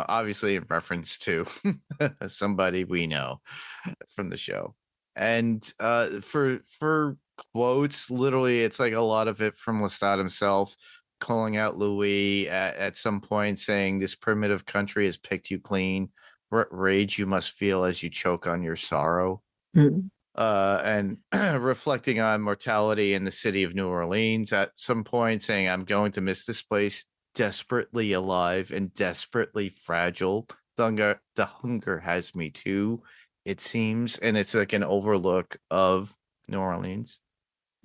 Obviously in reference to somebody we know from the show. And for quotes, literally it's like a lot of it from Lestat himself calling out Louis at some point saying this primitive country has picked you clean, rage you must feel as you choke on your sorrow. Hmm. And reflecting on mortality in the city of New Orleans at some point, saying, I'm going to miss this place, desperately alive and desperately fragile. The hunger has me too, it seems. And it's like an overlook of New Orleans.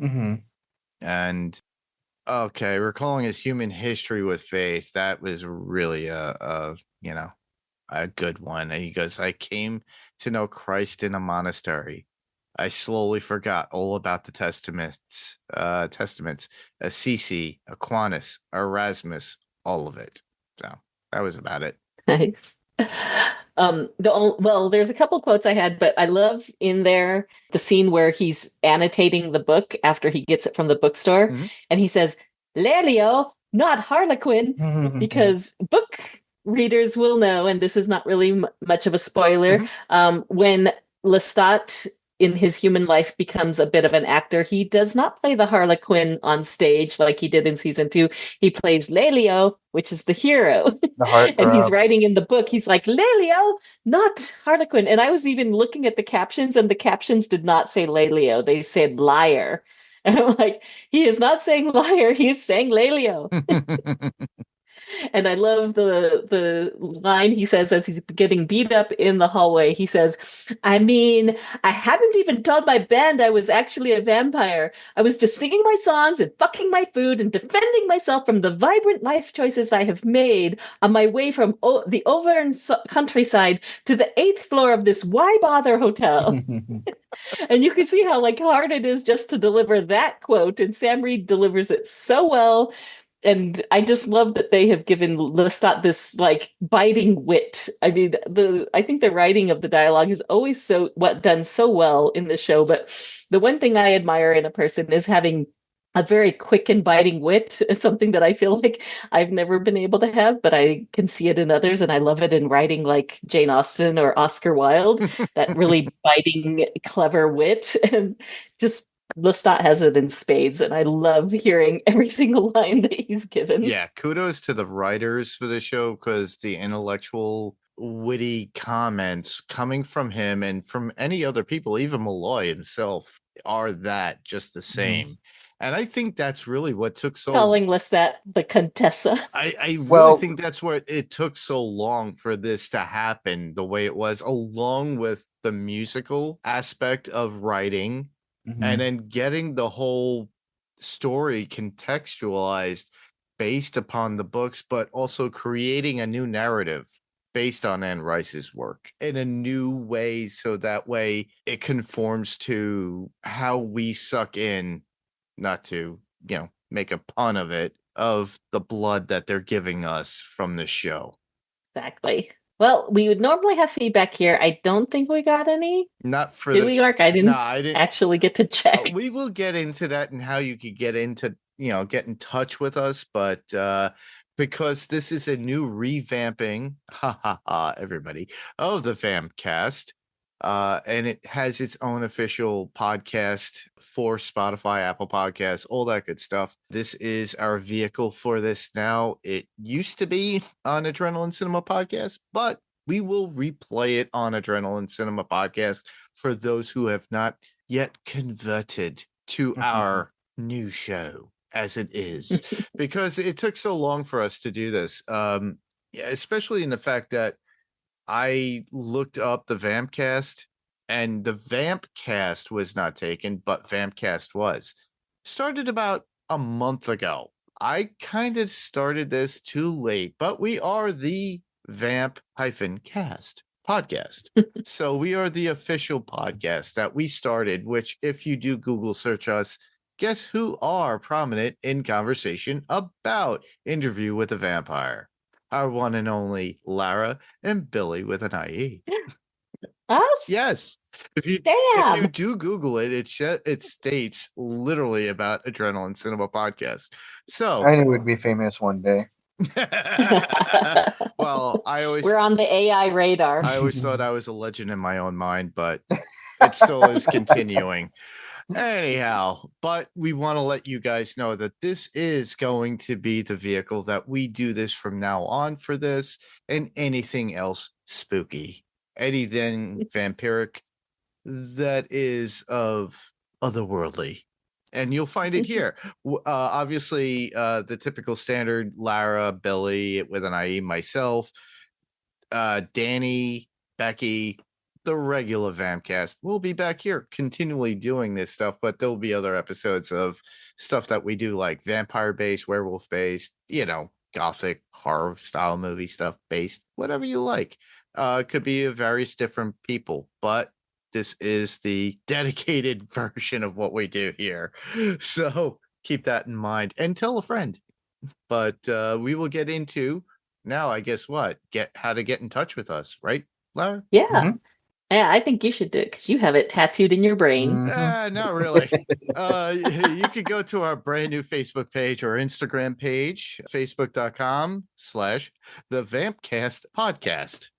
Mm-hmm. And okay, recalling his human history with faith, that was really a good one. And he goes, I came to know Christ in a monastery. I slowly forgot all about the testaments, Assisi, Aquinas, Erasmus, all of it. So that was about it. Nice. Well, there's a couple quotes I had, but I love in there the scene where he's annotating the book after he gets it from the bookstore, Mhm. and he says, Lelio, not Harlequin, because book readers will know, and this is not really much of a spoiler, when Lestat in his human life becomes a bit of an actor, he does not play the Harlequin on stage like he did in season 2. He plays Lelio, which is the hero. The heartthrob. And he's writing in the book, he's like, Lelio, not Harlequin. And I was even looking at the captions, and the captions did not say Lelio. They said liar. And I'm like, he is not saying liar, he is saying Lelio. And I love the line he says as he's getting beat up in the hallway. He says, I mean, I hadn't even told my band I was actually a vampire. I was just singing my songs and fucking my food and defending myself from the vibrant life choices I have made on my way from the Auvergne countryside to the 8th floor of this Why Bother hotel. And you can see how hard it is just to deliver that quote. And Sam Reed delivers it so well. And I just love that they have given Lestat this biting wit. I mean, I think the writing of the dialogue is always done so well in the show. But the one thing I admire in a person is having a very quick and biting wit. Is something that I feel like I've never been able to have, but I can see it in others, and I love it in writing like Jane Austen or Oscar Wilde. That really biting, clever wit, and just Lestat has it in spades, and I love hearing every single line that he's given. Yeah, kudos to the writers for the show, because the intellectual, witty comments coming from him and from any other people, even Malloy himself, are that just the same. And I think that's really what took so calling Lestat the Contessa. I really think that's what it took so long for this to happen the way it was, along with the musical aspect of writing. And then getting the whole story contextualized based upon the books, but also creating a new narrative based on Anne Rice's work in a new way. So that way it conforms to how we suck in, not to, make a pun of it, of the blood that they're giving us from the show. Exactly. Well, we would normally have feedback here. I don't think we got any. Not for Did this. we, Mark? I didn't actually get to check. We will get into that and how you could get into, get in touch with us. But because this is a new revamping, everybody, of the Vamp Cast, and it has its own official podcast for Spotify, Apple Podcasts, all that good stuff. This is our vehicle for this now. It used to be on Adrenaline Cinema Podcast, but we will replay it on Adrenaline Cinema Podcast for those who have not yet converted to our new show as it is, because it took so long for us to do this. Especially in the fact that I looked up the Vampcast, and the Vampcast was not taken, but Vampcast was. Started about a month ago. I kind of started this too late, but we are the Vamp-Cast podcast. So we are the official podcast that we started, which if you do Google search us, guess who are prominent in conversation about Interview with a Vampire? Our one and only Lara and Billie with an IE. Us? Yes. If you do Google it, it states literally about Adrenaline Cinema Podcast. So I knew we'd be famous one day. Well, we're on the AI radar. I always thought I was a legend in my own mind, but it still is continuing. Anyhow, but we want to let you guys know that this is going to be the vehicle that we do this from now on for this and anything else spooky, anything vampiric that is of otherworldly. And you'll find it here. Obviously, the typical standard Lara, Billie with an IE, myself, Danny, Becky, the regular Vamcast. We'll be back here continually doing this stuff, but there'll be other episodes of stuff that we do, like vampire based, werewolf based, gothic horror style movie stuff based, whatever you like. Could be of various different people, but this is the dedicated version of what we do here. So keep that in mind and tell a friend. But we will get into now, I guess how to get in touch with us, right, Lara? Yeah. Mhm. Yeah, I think you should do it because you have it tattooed in your brain. Not really. You could go to our brand new Facebook page or Instagram page, facebook.com/the Vampcast podcast.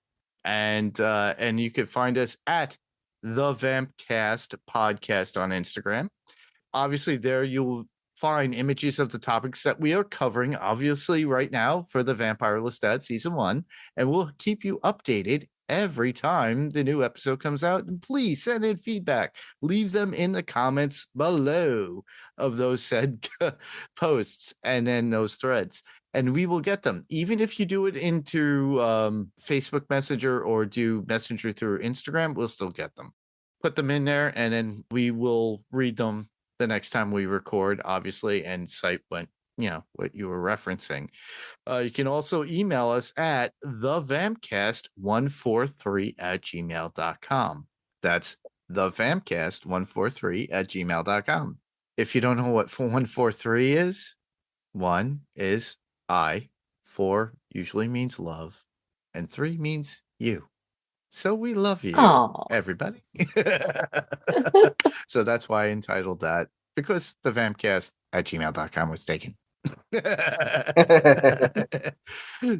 And you can find us at the Vampcast podcast on Instagram. Obviously, there you'll find images of the topics that we are covering, obviously, right now for the Vampire Lestat season 1, and we'll keep you updated every time the new episode comes out. And please send in feedback. Leave them in the comments below of those said posts and then those threads. And we will get them. Even if you do it into Facebook Messenger or do Messenger through Instagram, we'll still get them. Put them in there, and then we will read them the next time we record, obviously, and cite what you were referencing. You can also email us at thevamcast143@gmail.com. That's thevamcast143@gmail.com. If you don't know what 143 is, 1 is I, 4 usually means love, and 3 means you. So we love you, Aw. everybody. So that's why I entitled that, because the Vamcast@gmail.com was taken.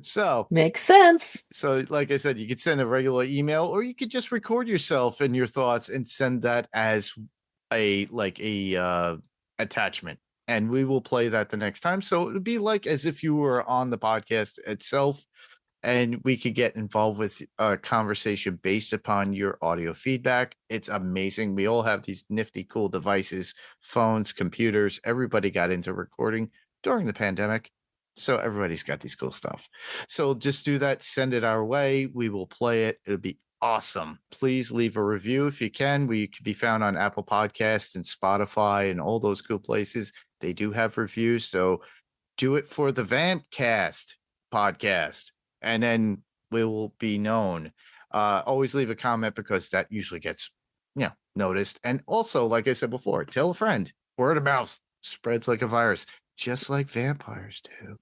So Makes sense. So, like I said, you could send a regular email, or you could just record yourself and your thoughts and send that as a attachment, and we will play that the next time. So it would be like as if you were on the podcast itself, and we could get involved with a conversation based upon your audio feedback. It's amazing. We all have these nifty, cool devices, phones, computers. Everybody got into recording during the pandemic. So everybody's got these cool stuff. So just do that. Send it our way. We will play it. It'll be awesome. Please leave a review if you can. We could be found on Apple Podcasts and Spotify and all those cool places. They do have reviews. So do it for the Vampcast podcast, and then we will be known. Always leave a comment, because that usually gets noticed. And also, like I said before, tell a friend. Word of mouth spreads like a virus, just like vampires do.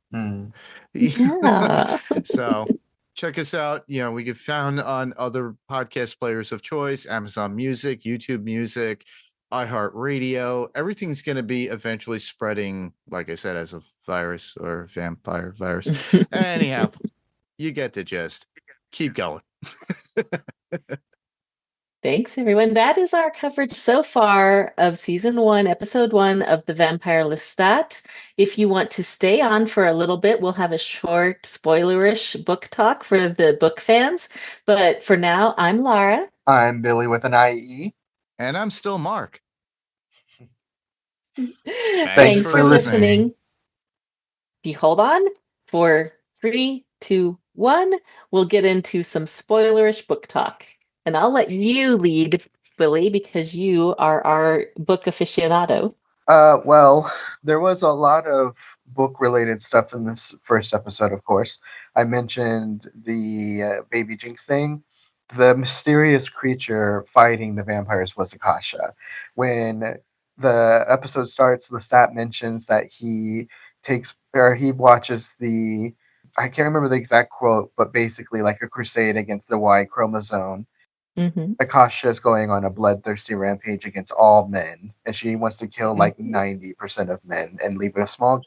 Yeah. So check us out. We get found on other podcast players of choice: Amazon Music, YouTube Music, iHeartRadio. Everything's going to be eventually spreading, like I said, as a virus or vampire virus. Anyhow, you get the gist. Keep going. Thanks, everyone. That is our coverage so far of season 1, episode 1 of the Vampire Lestat. If you want to stay on for a little bit, we'll have a short, spoilerish book talk for the book fans. But for now, I'm Lara. I'm Billie with an IE. And I'm still Mark. Thanks for listening. If you hold on for 3, 2, 1, we'll get into some spoilerish book talk. And I'll let you lead, Billie, because you are our book aficionado. Well, there was a lot of book-related stuff in this first episode, of course. I mentioned the Baby Jinx thing. The mysterious creature fighting the vampires was Akasha. When the episode starts, Lestat mentions that he watches the, I can't remember the exact quote, but basically like a crusade against the Y chromosome. Mm-hmm. Akasha is going on a bloodthirsty rampage against all men, and she wants to kill like 90% of men and leave a small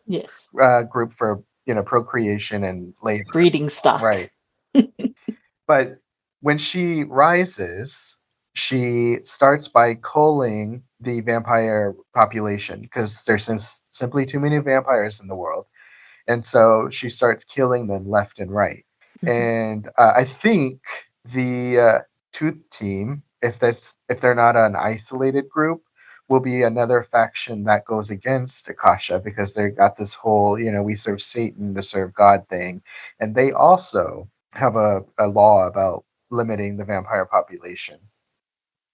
group for procreation and labor. Breeding stock. Right. But when she rises, she starts by culling the vampire population because there's simply too many vampires in the world. And so she starts killing them left and right. Mhm. And I think the Tooth Team, if they're not an isolated group, will be another faction that goes against Akasha because they got this whole, we serve Satan to serve God thing, and they also have a law about limiting the vampire population.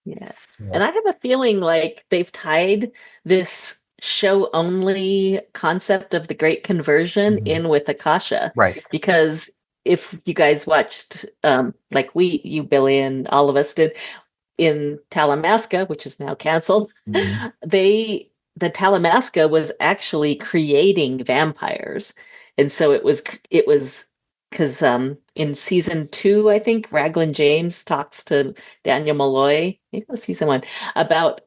Yeah. So, And I have a feeling like they've tied this show only concept of the Great Conversion Mhm. in with Akasha. Right. Because if you guys watched, like you, Billy, and all of us did in Talamasca, which is now canceled, Mhm. the Talamasca was actually creating vampires. And so it was because in season 2, I think Raglan James talks to Daniel Malloy, maybe it was season 1, about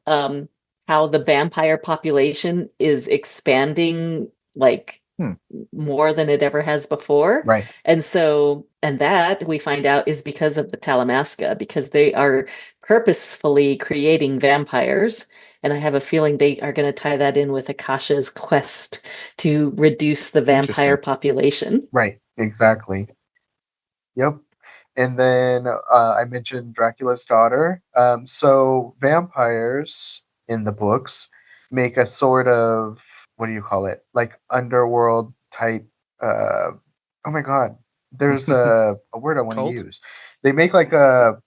how the vampire population is expanding like Hmm. more than it ever has before. Right. And so, and that we find out is because of the Talamasca, because they are purposefully creating vampires. And I have a feeling they are going to tie that in with Akasha's quest to reduce the vampire Interesting. population. Right. Exactly. Yep. And then I mentioned Dracula's daughter. So vampires in the books make a sort of, what do you call it? Like underworld type. Uh, oh my God. There's a word I want to Cult? use. They make like an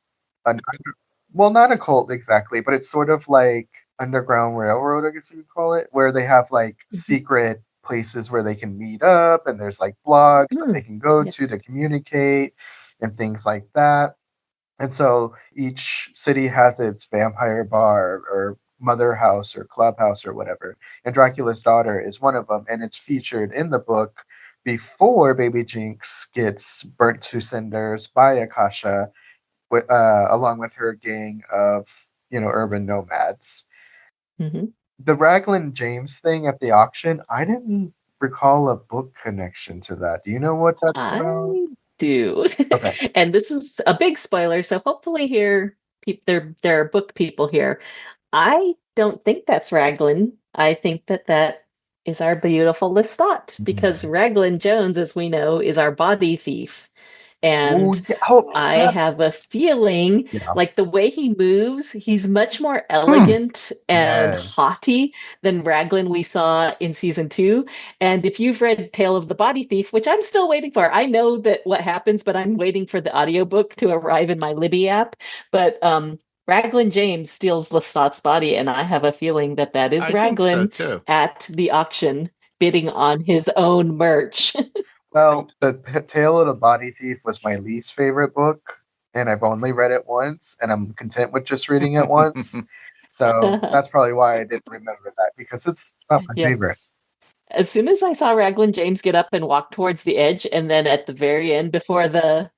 well, not a cult exactly, but it's sort of like underground railroad, I guess you would call it, where they have like Mhm. secret places where they can meet up, and there's like blogs that they Mm, can go to yes. communicate and things like that. And so each city has its vampire bar or mother house or clubhouse or whatever. And Dracula's daughter is one of them, and it's featured in the book before Baby Jinx gets burnt to cinders by Akasha along with her gang of urban nomads. Hmm. The Raglan James thing at the auction, I didn't recall a book connection to that. Do you know what that's about? I do. Okay. And this is a big spoiler, so hopefully here there are book people here. I don't think that's Raglan. I think that is our beautiful Lestat because Mhm. Raglan Jones, as we know, is our body thief. Oh And yeah. Oh, I have that's a feeling yeah. like the way he moves, he's much more Hmm. elegant and Yes. haughty than Raglan we saw in season 2. And if you've read Tale of the Body Thief, which I'm still waiting for, I know that what happens, but I'm waiting for the audiobook to arrive in my Libby app. But Raglan James steals Lestat's body, and I have a feeling that is I think so Raglan too. at the auction bidding on his own merch. Well, the Tale of the Body Thief was my least favorite book, and I've only read it once, and I'm content with just reading it once. So that's probably why I didn't remember that because it's not my Yeah. favorite. As soon as I saw Raglan James get up and walk towards the edge, and then at the very end, before the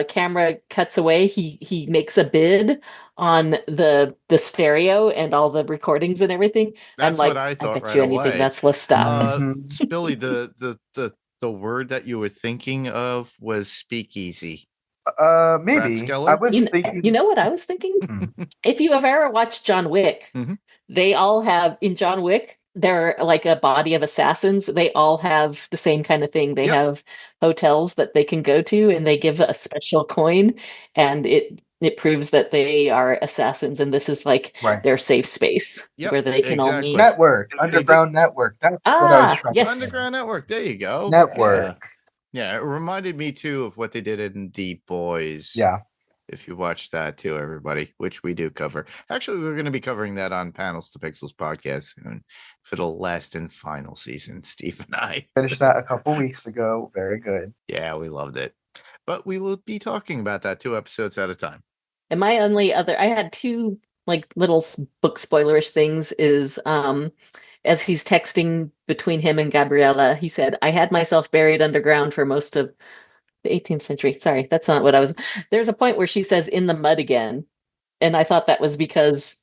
camera cuts away, he makes a bid on the stereo and all the recordings and everything. I'm That's what like, I I thought bet right you anything away. that's Lestat. Mhm. Billy, the word that you were thinking of was speakeasy. Maybe I Rathskeller? was You thinking. know what I was thinking? Hmm. If you have ever watched John Wick, Mhm. they all have in John Wick, they're like a body of assassins. They all have the same kind of thing. They Yep. have hotels that they can go to and they give a special coin and it proves that they are assassins and this is like Right. their safe space Yep. where they can all Exactly. meet. Network, They do. underground network. That's what I was Ah, trying to say. yes. Underground Network. There you go. Network. Yeah. It reminded me too of what they did in The Boys. Yeah. If you watch that too, everybody, which we do cover. Actually, we're going to be covering that on Panels to Pixels podcast soon for the last and final season, Steve and I. Finished that a couple weeks ago. Very good. Yeah, we loved it. But we will be talking about that 2 episodes at a time. And my only other, I had two like little book spoilerish things is as he's texting between him and Gabriella, he said, I had myself buried underground for most of the 18th century. Sorry, that's not what I was. There's a point where she says in the mud again. And I thought that was because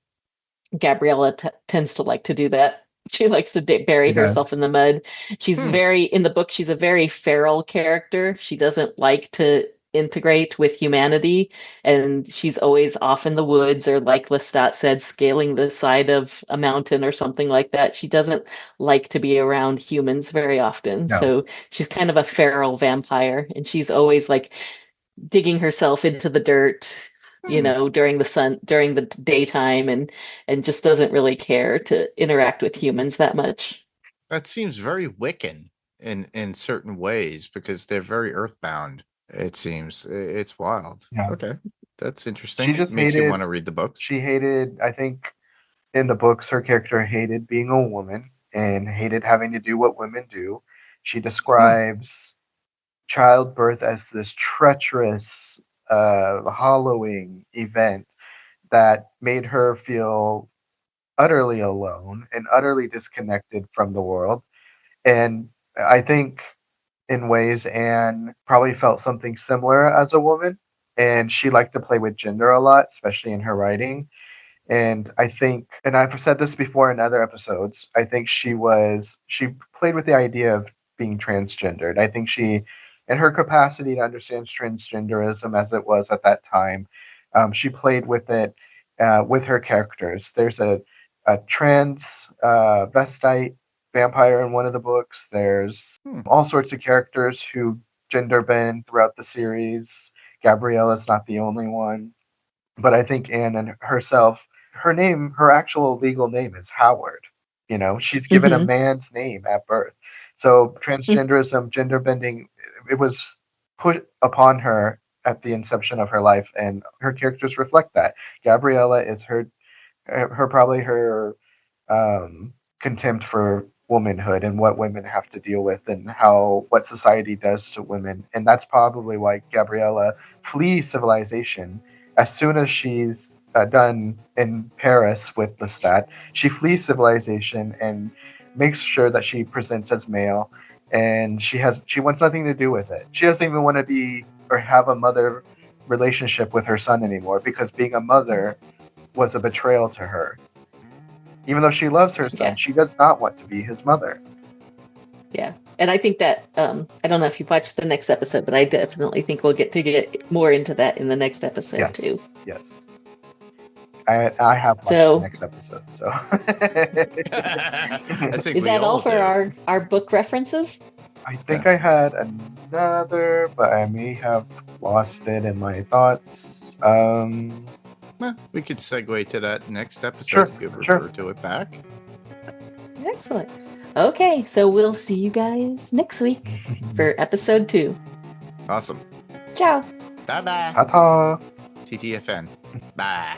Gabriella tends to like to do that. She likes to bury He herself does. in the mud. She's Hmm. very, in the book, she's a very feral character. She doesn't like to integrate with humanity, and she's always off in the woods, or like Lestat said, scaling the side of a mountain or something like that. She doesn't like to be around humans very often. No. So she's kind of a feral vampire, and she's always like digging herself into the dirt, during the daytime, and just doesn't really care to interact with humans that much. That seems very Wiccan in certain ways because they're very earthbound. It seems it's wild. Yeah. Okay, that's interesting. She just Makes you hated- want to read the books. She hated, I think, in the books, her character hated being a woman and hated having to do what women do. She describes childbirth as this treacherous, hollowing event that made her feel utterly alone and utterly disconnected from the world. And I think in ways Anne probably felt something similar as a woman. And she liked to play with gender a lot, especially in her writing. And I think, and I've said this before in other episodes, I think she played with the idea of being transgendered. I think she, in her capacity to understand transgenderism as it was at that time, she played with it with her characters. There's a trans vestite vampire in one of the books. There's all sorts of characters who gender bend throughout the series. Gabriella's not the only one. But I think Anne and herself, her actual legal name is Howard. She's given a man's name at birth. So transgenderism, gender bending, it was put upon her at the inception of her life, and her characters reflect that. Gabriella is her contempt for womanhood and what women have to deal with and what society does to women. And that's probably why Gabriella flees civilization. As soon as she's done in Paris with Lestat, she flees civilization and makes sure that she presents as male, and she wants nothing to do with it. She doesn't even want to be or have a mother relationship with her son anymore, because being a mother was a betrayal to her. Even though she loves her son, she does not want to be his mother. Yeah. And I think that, I don't know if you've watched the next episode, but I definitely think we'll get more into that in the next episode too. Yes. I have watched the next episode, so. I think Is that all for our book references? I think I had another, but I may have lost it in my thoughts. We could segue to that next episode. Sure, You could refer to it back. Excellent. Okay, so we'll see you guys next week for episode 2. Awesome. Ciao. Bye-bye. Ta-ta. TTFN. Bye.